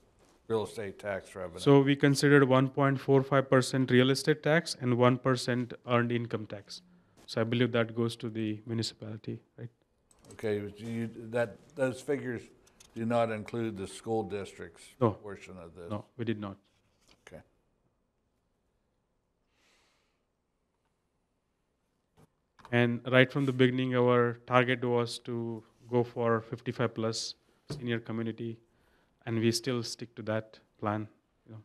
real estate tax revenue? So we considered 1.45% real estate tax and 1% earned income tax. So I believe that goes to the municipality, right? Okay, but those figures do not include the school district's No. portion of this? No, we did not. Okay. And right from the beginning, our target was to go for 55 plus senior community, and we still stick to that plan. You know.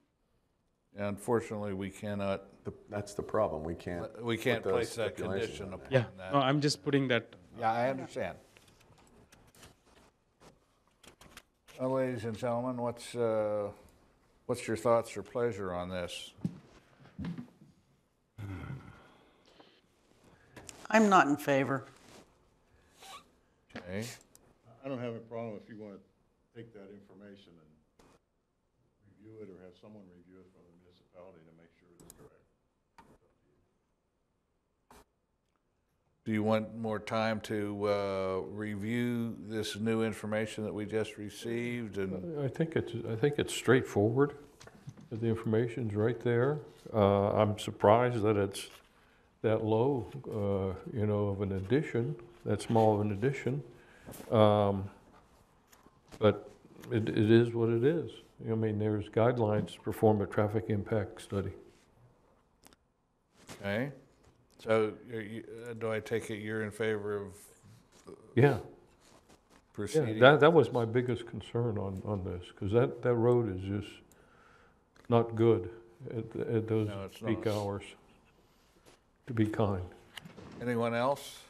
Unfortunately, we cannot. That's the problem. We can't. We can't put those place that stipulations condition on there. upon Yeah, that. no, I'm just putting that. Yeah, I understand. Well, ladies and gentlemen, what's your thoughts or pleasure on this? I'm not in favor. Okay. I don't have a problem if you want to take that information and review it or have someone review it from the municipality to make sure it's correct. Do you want more time to review this new information that we just received? And I think it's straightforward. The information's right there. I'm surprised that it's that low, of an addition, that small of an addition. But it is what it is. I mean, there's guidelines to perform a traffic impact study. Okay. So do I take it you're in favor of Yeah. proceeding? Yeah, that was my biggest concern on this, because that road is just not good at those No, it's peak not. hours, to be kind. Anyone else?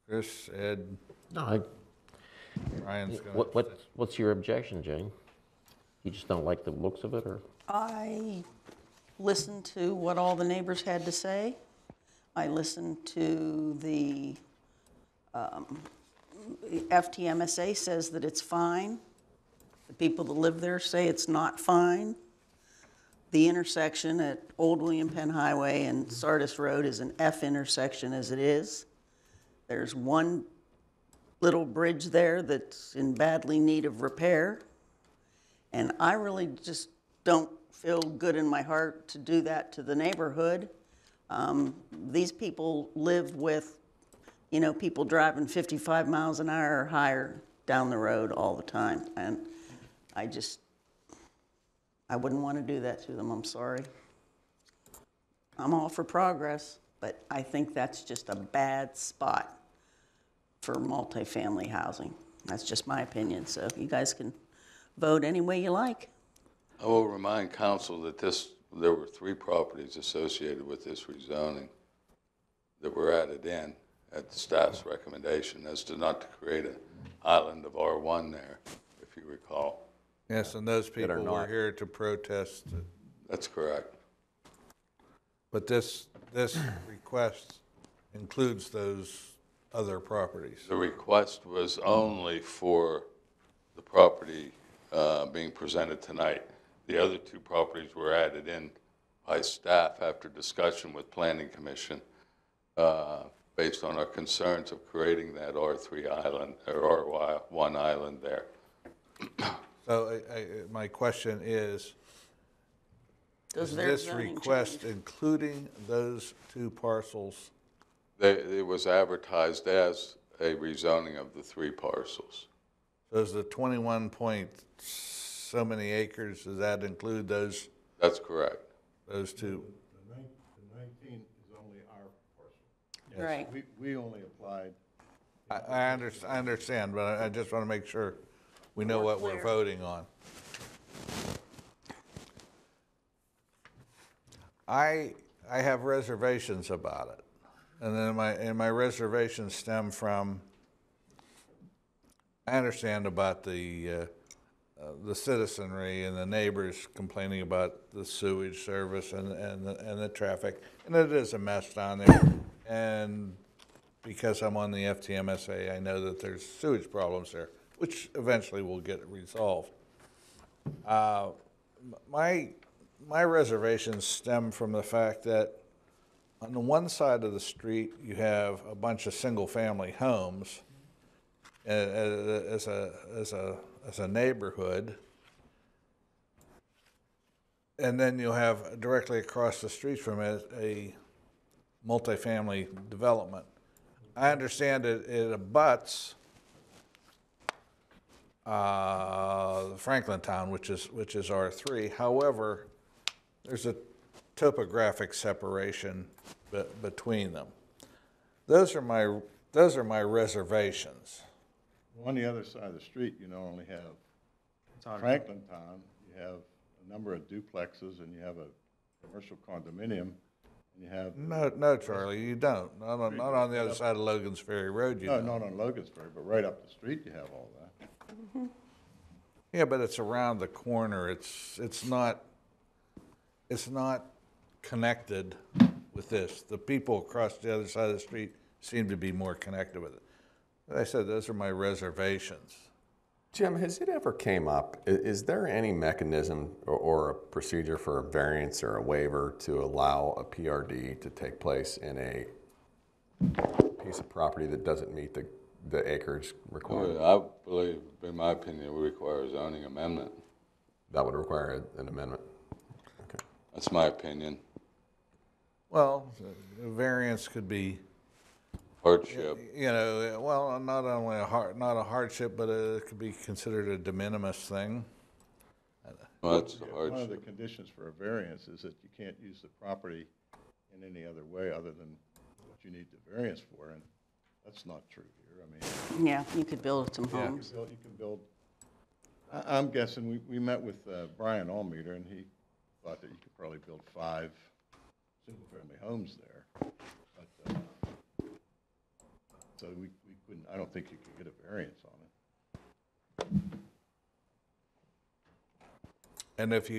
Chris, Ed, No, Ryan's gonna. what's your objection, Jane? You just don't like the looks of it, or? I listened to what all the neighbors had to say. I listened to the FTMSA says that it's fine. The people that live there say it's not fine. The intersection at Old William Penn Highway and Sardis Road is an F intersection as it is. There's one little bridge there that's in badly need of repair. And I really just don't feel good in my heart to do that to the neighborhood. These people live with, people driving 55 miles an hour or higher down the road all the time. And I wouldn't want to do that to them, I'm sorry. I'm all for progress, but I think that's just a bad spot for multifamily housing. That's just my opinion, so you guys can vote any way you like. I will remind council that there were 3 properties associated with this rezoning that were added in at the staff's recommendation as to not to create an island of R1 there, if you recall. Yes, and those people were not. here to protest. That's correct. But this request includes those other properties. The request was only for the property being presented tonight. The other 2 properties were added in by staff after discussion with Planning Commission based on our concerns of creating that R3 island or R1 island there. So my question is their this zoning request including those 2 parcels? It was advertised as a rezoning of the 3 parcels. So is the 21 point so many acres, does that include those? That's correct. Those 2? The 19 is only our parcel. Yes. Right. We only applied. I understand, but I just want to make sure we know what we're voting on. I have reservations about it. And then my reservations stem from I understand about the citizenry and the neighbors complaining about the sewage service and the traffic, and it is a mess down there. And because I'm on the FTMSA, I know that there's sewage problems there, which eventually will get resolved. My reservations stem from the fact that on the one side of the street, you have a bunch of single-family homes as a neighborhood, and then you'll have directly across the street from it a multifamily development. I understand it abuts Franklin Town, which is R3. However, there's a topographic separation between them. Those are my reservations. On the other side of the street, you not only have Franklin Town, you have a number of duplexes, and you have a commercial condominium, and you have... No, Charlie, you don't. Not on the other side of Logan's Ferry Road, you don't. No, not on Logan's Ferry, but right up the street you have all that. Yeah, but it's around the corner. It's not connected with this. The people across the other side of the street seem to be more connected with it. As I said, those are my reservations. Jim, has it ever came up, is there any mechanism or a procedure for a variance or a waiver to allow a PRD to take place in a piece of property that doesn't meet the acreage requirement? I believe, in my opinion, it would require a zoning amendment. That would require an amendment? Okay. That's my opinion. Well, a variance could be hardship. You know, well, not only not a hardship, but it could be considered a de minimis thing. Well, that's a hardship. One of the conditions for a variance is that you can't use the property in any other way other than what you need the variance for, and that's not true here. I mean, Yeah, you could build some homes. You can build. I'm guessing we met with Brian Allmeter, and he thought that you could probably build 5 single-family homes there. But, so we couldn't. I don't think you could get a variance on it. And if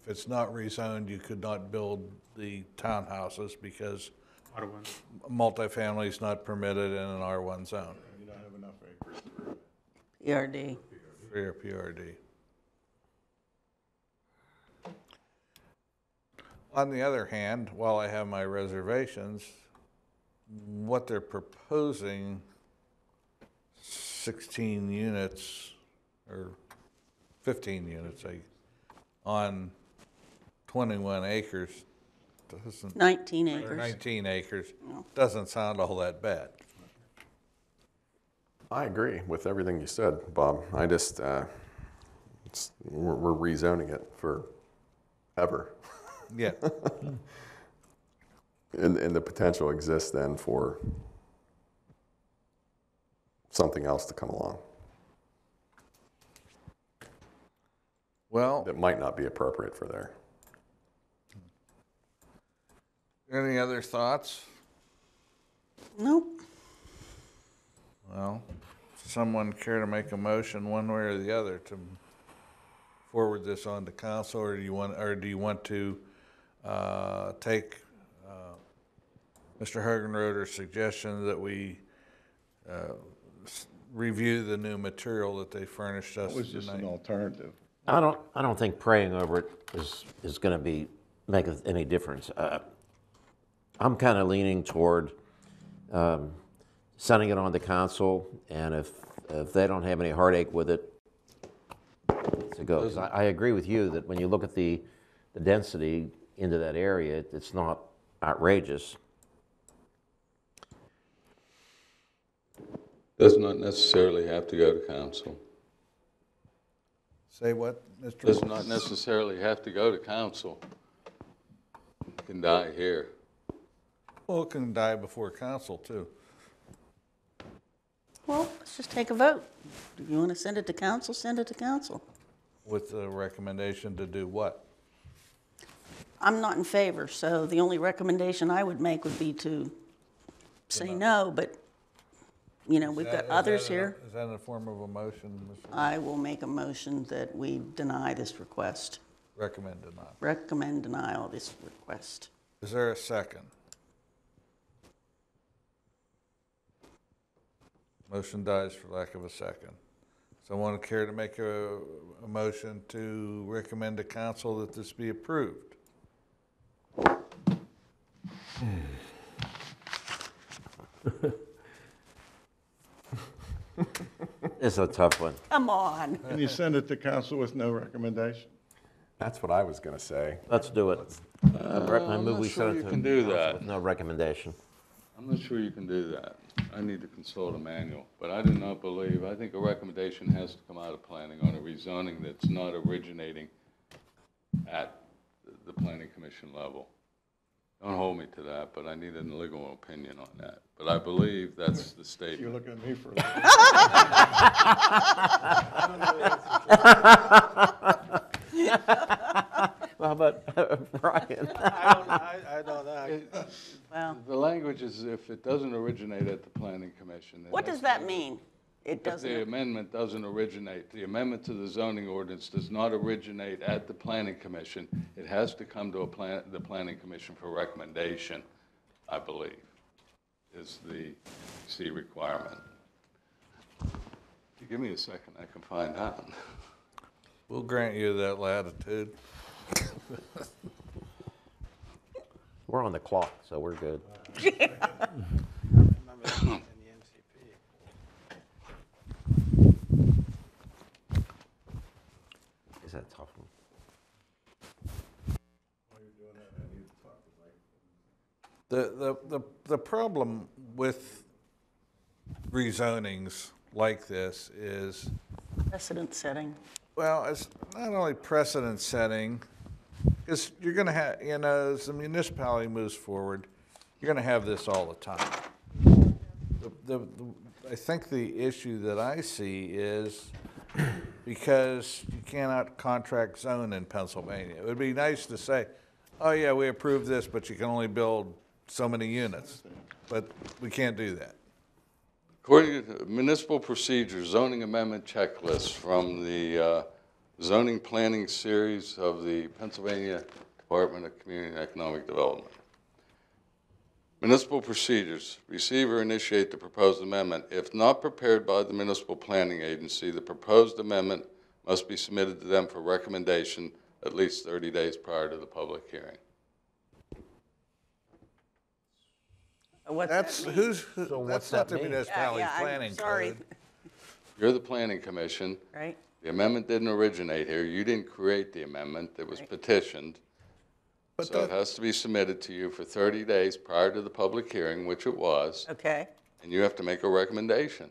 it's not rezoned, you could not build the townhouses because R1. multifamily is not permitted in an R1 zone. You don't have enough acres for PRD. For your PRD. On the other hand, while I have my reservations, what they're proposing, 16 units or 15 units on 21 acres, doesn't, 19 or acres. 19 acres, No. doesn't sound all that bad. I agree with everything you said, Bob. I just, we're rezoning it for ever. Yeah. And the potential exists then for something else to come along. Well, that might not be appropriate for there. Any other thoughts? Nope. Well, someone care to make a motion one way or the other to forward this on to council, or do you want to take Mr. Hagenroeder's suggestion that we review the new material that they furnished us It was just tonight? an alternative. I don't think praying over it is going to make any difference. I'm kind of leaning toward sending it on to council, and if they don't have any heartache with it, to go. 'Cause I agree with you that when you look at the density into that area, it's not outrageous. Does not necessarily have to go to council. Say what, Mr. Does not necessarily have to go to council. It can die here. Well, it can die before council, too. Well, let's just take a vote. Do you want to send it to council? Send it to council. With the recommendation to do what? I'm not in favor, so the only recommendation I would make would be to say no, but you know, we've got others here. Is that in the form of a motion, Mr.? I will make a motion that we deny this request. Recommend denial. Recommend denial of this request. Is there a second? Motion dies for lack of a second. Someone care to make a motion to recommend to council that this be approved? It's a tough one. Come on. Can you send it to council with no recommendation? That's what I was going to say. Let's do it. I I'm move not we sure send it you to can do council that. with no recommendation. I'm not sure you can do that. I need to consult a manual, but I do not believe, I think a recommendation has to come out of planning on a rezoning that's not originating at the planning commission level. Don't hold me to that, but I need a legal opinion on that. But I believe that's the statement. You're looking at me for Well, how about Brian? I don't know. Well, The language is if it doesn't originate at the planning commission. it what has does to that go- mean? It If the doesn't, amendment doesn't originate, the amendment to the zoning ordinance does not originate at the planning commission. It has to come to the planning commission for recommendation, I believe, is the C requirement. If you give me a second, I can find out. We'll grant you that latitude. We're on the clock, so we're good. Remember that in the MCP. Is that a tough one? The problem with rezonings like this is, precedent setting. well, it's not only precedent setting, because you're going to have, you know, as the municipality moves forward, you're going to have this all the time. I think the issue that I see is because you cannot contract zone in Pennsylvania. It would be nice to say, oh yeah, we approved this, but you can only build so many units. But we can't do that. According to municipal procedures, zoning amendment checklist from the zoning planning series of the Pennsylvania Department of Community and Economic Development. Municipal procedures, receive or initiate the proposed amendment. If not prepared by the municipal planning agency, the proposed amendment must be submitted to them for recommendation at least 30 days prior to the public hearing. What's That's, that mean? that's not the municipality's I'm planning sorry. code. You're the planning commission. Right? The amendment didn't originate here. You didn't create the amendment. It was petitioned. But So it has to be submitted to you for 30 days prior to the public hearing, which it was, Okay. and you have to make a recommendation.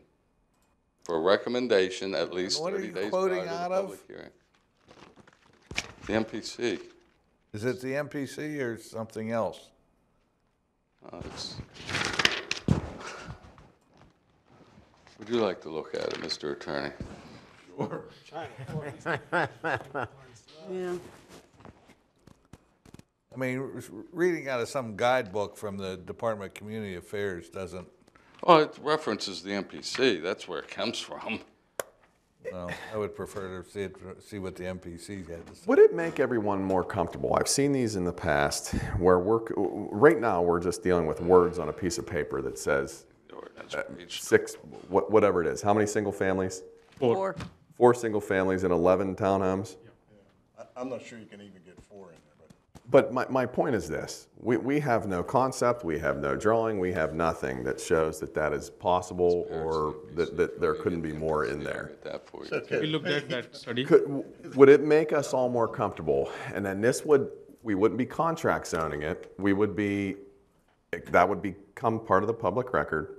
For a recommendation, at least What are 30 you days prior quoting to the out of? public hearing. The MPC. Is it the MPC or something else? Would you like to look at it, Mr. Attorney? Sure. Yeah. I mean, reading out of some guidebook from the Department of Community Affairs doesn't, Well, it references the MPC. That's where it comes from. well, I would prefer to see what the MPC had to say. Would it make everyone more comfortable? I've seen these in the past where right now we're just dealing with words on a piece of paper that says six, whatever it is. How many single families? Four. 4 single families and 11 townhomes? I'm not sure you can even get 4 in there, But my point is this. We have no concept, we have no drawing, we have nothing that shows that that is possible or that there couldn't be more in there. We looked at that study. Would it make us all more comfortable? And then we wouldn't be contract zoning it. That would become part of the public record.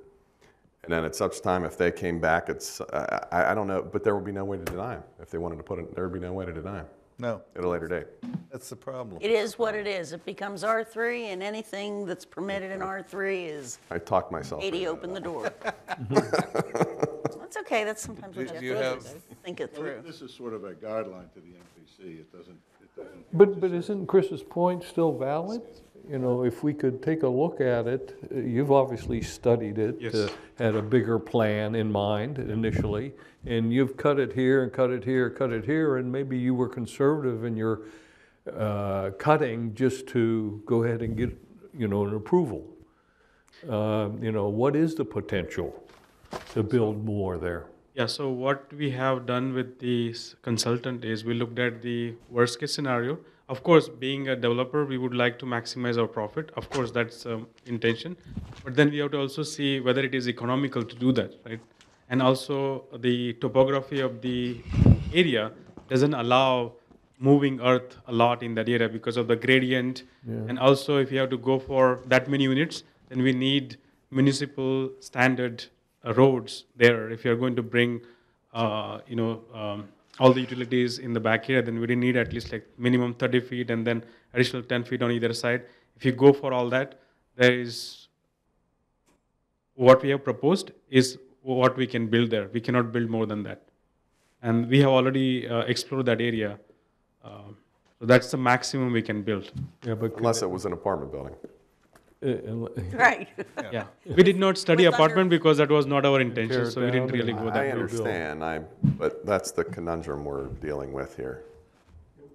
And then at such time, if they came back, I don't know, but there would be no way to deny them. If they wanted to put it, there would be no way to deny them. No. At a later date. That's the problem. It is what it is. It becomes R3, and anything that's permitted in R3 is I talked myself. 80, open the door. That's okay. That's sometimes what you have to do, think it Well, through. this is sort of a guideline to the MPC. It doesn't. But isn't Chris's point still valid? you know, if we could take a look at it, you've obviously studied it. Yes. Had a bigger plan in mind initially, and you've cut it here and cut it here, cut it here, and maybe you were conservative in your cutting just to go ahead and get, you know, an approval. You know, what is the potential to build more there? Yeah, so what we have done with the consultant is we looked at the worst case scenario. Of course, being a developer, we would like to maximize our profit. Of course, that's intention. But then we have to also see whether it is economical to do that, right? And also the topography of the area doesn't allow moving earth a lot in that area because of the gradient. Yeah. And also if you have to go for that many units, then we need municipal standard roads there. If you're going to bring, all the utilities in the back here, then we need at least like minimum 30 feet and then additional 10 feet on either side. If you go for all that, there is what we have proposed is what we can build there. We cannot build more than that. And we have already explored that area. So that's the maximum we can build. Yeah, but Unless it was an apartment building. Right. Yeah. We did not study Was under- apartment because that was not our intention, Tear it so we didn't down really and- go I that route. understand, but that's the conundrum we're dealing with here.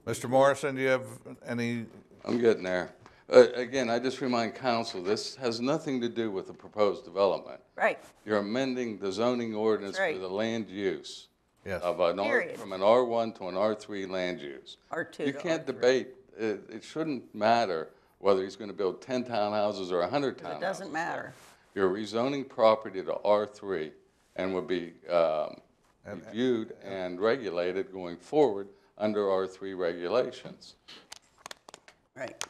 Mr. Morrison, do you have any? I'm getting there. Again, I just remind council, this has nothing to do with the proposed development. Right. You're amending the zoning ordinance for Right. the land use. Yes. Of Period. from an R1 to an R3 land use. R2 You to can't R3. debate, it shouldn't matter whether he's going to build 10 townhouses or 100 townhouses. It doesn't matter. You're rezoning property to R3 and will be reviewed and regulated going forward under R3 regulations. Right.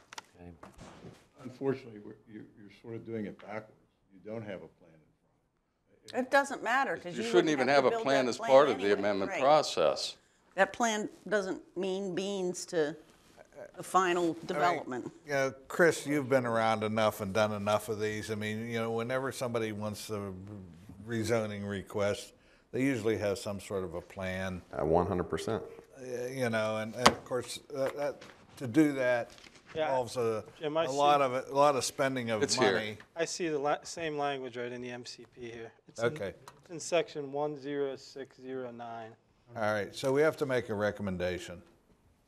Unfortunately, you're sort of doing it backwards. You don't have a plan in front. It doesn't matter because You you shouldn't wouldn't even have have to a build plan that as plan part of the anyway. amendment Right. process. That plan doesn't mean beans to the final development. You know, Chris, you've been around enough and done enough of these. I mean, you know, whenever somebody wants a rezoning request, they usually have some sort of a plan. 100%. You know, and of course, to do that Yeah, involves a Jim, I see- lot of spending of It's here. money. I see the same language right in the MCP here. It's in- Okay. It's in section 10609. All right, so we have to make a recommendation,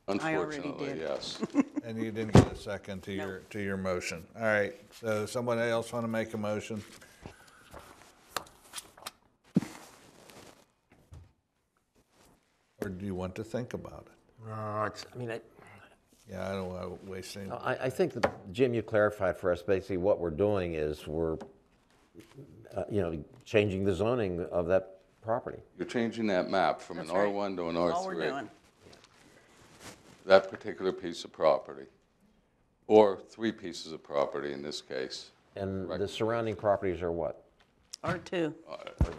I already Unfortunately, did. yes. and you didn't get a second to No. your motion. All right, so someone else want to make a motion? Or do you want to think about it? I mean, Yeah, I don't want to waste any. I think that, Jim, you clarified for us, basically what we're doing is we're, changing the zoning of that property. You're changing that map from an That's right. R1 to an That's all we're R3. doing. That particular piece of property, or 3 pieces of property in this case. And the surrounding properties are what? R2.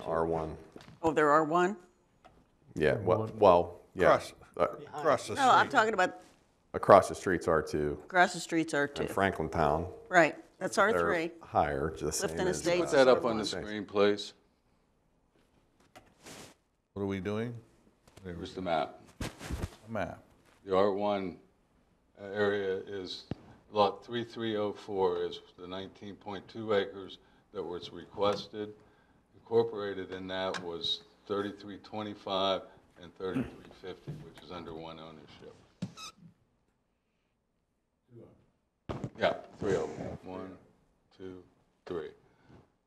R1. Oh, there are one? Yeah, well, yeah. Across the street. No, I'm talking about Across the street's R2 across the streets in R2. Franklin Town. Right, that's They're R3. higher, just the same Clifton as. Estates. Put that up on the screen, please. What are we doing? Here's the map. A map. The R1 area is, lot 3304 is the 19.2 acres that was requested. Incorporated in that was 3325 and 3350, which is under one ownership. Yeah, 3 of them. 1, 2, 3.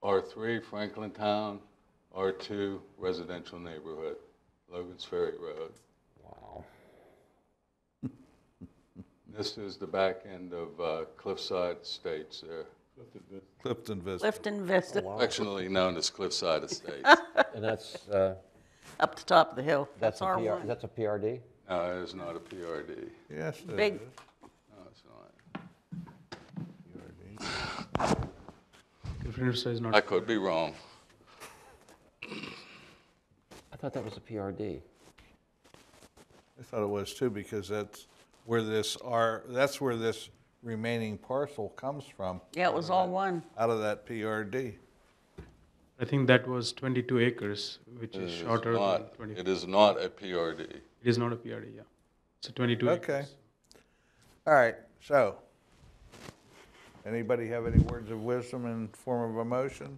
R3, Franklin Town. R2, residential neighborhood, Logan's Ferry Road. Wow. This is the back end of Cliffside Estates there, Clifton Vista. Clifton Vista, affectionately known as Cliffside Estates. And that's, up the top of the hill. That's a PR, R1. that's a PRD? No, it is not a PRD. Yes, it Big, is. No, it's not. Different size, not. I could be wrong. I thought that was a PRD. I thought it was too, because that's where this remaining parcel comes from, yeah, it was all one. out of that PRD. I think that was 22 acres, which is shorter than 20. It is not a PRD. It is not a PRD, yeah. It's a 22 Okay. acres. All right, so Anybody have any words of wisdom in form of a motion?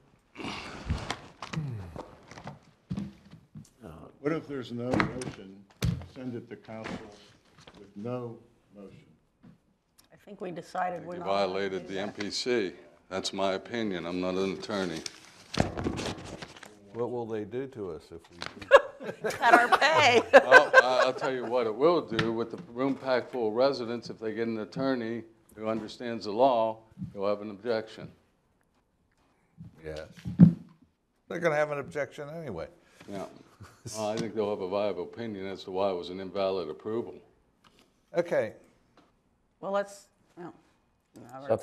What if there's no motion, send it to council with no motion? I think we decided we're You not. violated the MPC. That's my opinion. I'm not an attorney. What will they do to us if we? Cut our pay. Well, I'll tell you what it will do with the room packed full of residents. If they get an attorney who understands the law, he'll have an objection. Yes. They're going to have an objection anyway. Yeah. Well, I think they'll have a viable opinion as to why it was an invalid approval. Okay. Well, let's, no. So if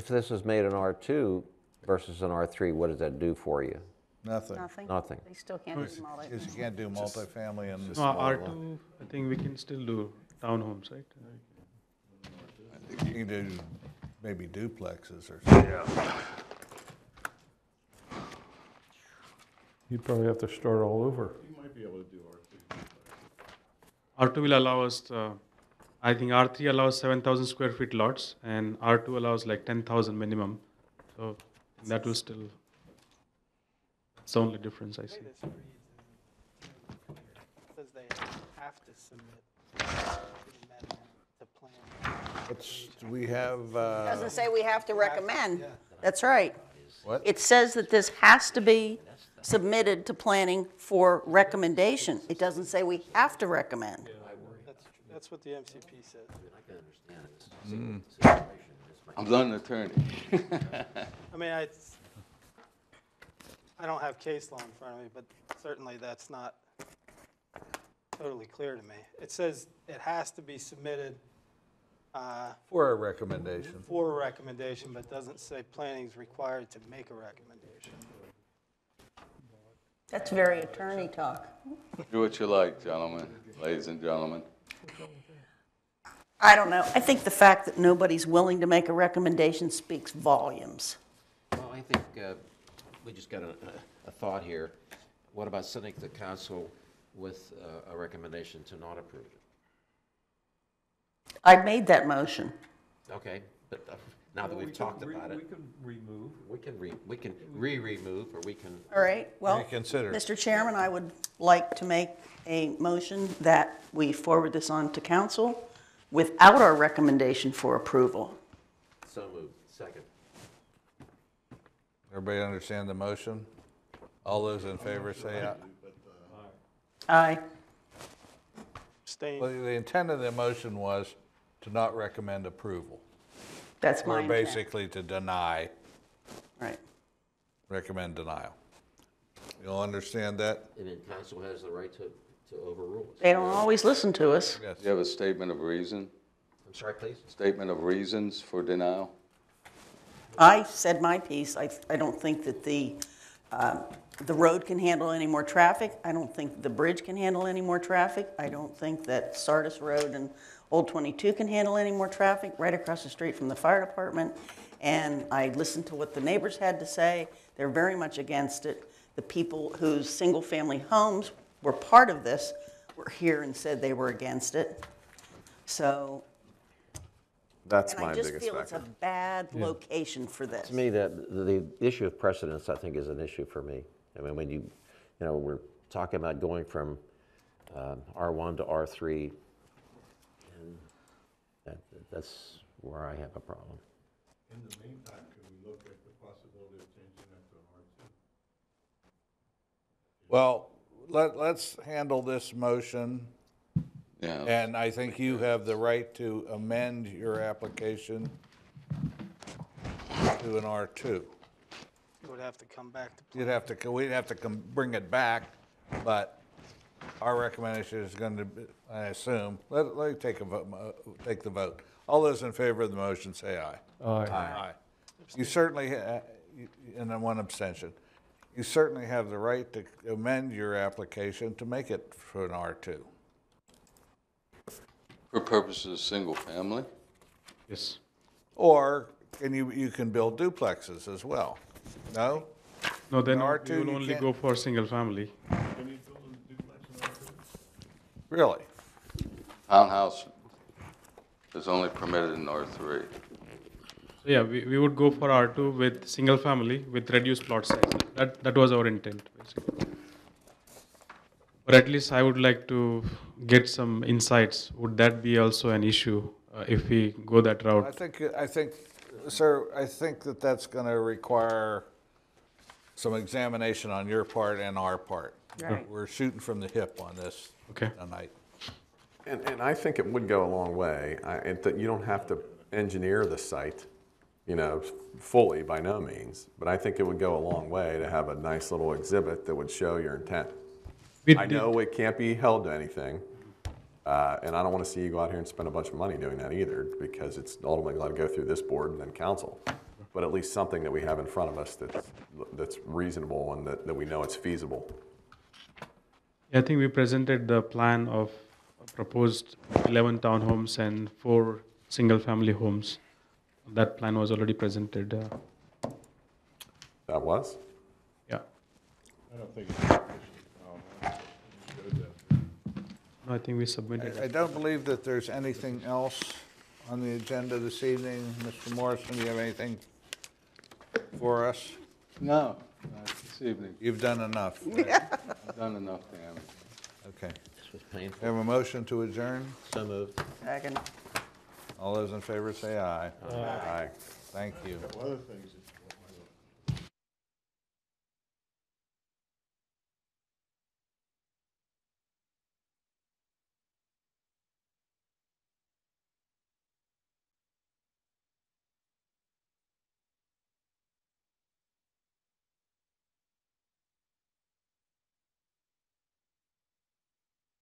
this was made an R2 versus an R3, what does that do for you? Nothing. Nothing. They still can't do multi. Because you can't do multifamily and. No, R2, I think we can still do townhomes, right? You can do maybe duplexes or something. You'd probably have to start all over. You might be able to do R2 will allow us, I think R3 allows 7,000 square feet lots, and R2 allows like 10,000 minimum. So that will still, that's the only difference I see. Says they have to submit the amendment to plan. We have, It doesn't say we have to recommend. That's right. What? It says that this has to be submitted to planning for recommendation. It doesn't say we have to recommend. That's what the MCP says. I'm not an attorney. I mean, I don't have case law in front of me, but certainly that's not totally clear to me. It says it has to be submitted for a recommendation. for a recommendation, but doesn't say planning is required to make a recommendation. That's very attorney talk. Do what you like, gentlemen, ladies and gentlemen. I don't know. I think the fact that nobody's willing to make a recommendation speaks volumes. Well, I think we just got a thought here. What about sending to council with a recommendation to not approve it? I made that motion. Okay, but now that we've talked about it. We can remove. We can re-remove, or we can. All right, well, Reconsider. Mr. Chairman, I would like to make a motion that we forward this on to council without our recommendation for approval. So moved. Second. Everybody understand the motion? All those in favor say aye. Aye. Abstain. Well, the intent of the motion was to not recommend approval. That's my Or intent. basically to deny, Right. recommend denial. You'll understand that? And then council has the right to overrule it. They don't always listen to us. Yes. Do you have a statement of reason? I'm sorry, please? Statement of reasons for denial? I said my piece. I don't think that the road can handle any more traffic. I don't think the bridge can handle any more traffic. I don't think that Sardis Road and Old 22 can handle any more traffic right across the street from the fire department. And I listened to what the neighbors had to say. They're very much against it. The people whose single-family homes were part of this were here and said they were against it. So, That's and my I just biggest feel it's a factor. bad location for this. To me, the issue of precedence, I think, is an issue for me. I mean, when we're talking about going from R1 to R3, and that's where I have a problem. In the meantime, can we look at the possibility of changing that to an R2? Well, let's handle this motion. Yeah. And I think you have the right to amend your application to an R2. It would have to come back to. We'd have to bring it back, but our recommendation is going to be, I assume, let me take the vote. All those in favor of the motion say aye. Aye. Aye. You certainly, and then one abstention. You certainly have the right to amend your application to make it for an R2. For purposes of single family? Yes. Or you can build duplexes as well. No? No, then R2, we will you only can't- go for single family. Can you build a duplex in R2? Really? Townhouse is only permitted in R3. So yeah, we would go for R2 with single family with reduced plot size. That was our intent, basically. But at least I would like to get some insights. Would that be also an issue if we go that route? Sir, I think that that's going to require some examination on your part and our part. Right. We're shooting from the hip on this tonight. And I think it would go a long way. You don't have to engineer the site, fully by no means, but I think it would go a long way to have a nice little exhibit that would show your intent. I know it can't be held to anything, and I don't want to see you go out here and spend a bunch of money doing that either, because it's ultimately going to go through this board and then council. But at least something that we have in front of us that's reasonable and that we know it's feasible. I think we presented the plan of proposed 11 townhomes and 4 single-family homes. That plan was already presented. That was? Yeah. I don't think it's No, I think we submitted. I don't believe that there's anything else on the agenda this evening. Mr. Morrison, do you have anything for us? No, not this evening. You've done enough. I've done enough damage. Okay. This was painful. We have a motion to adjourn? So moved. Second. All those in favor say aye. Aye. Thank you. other things that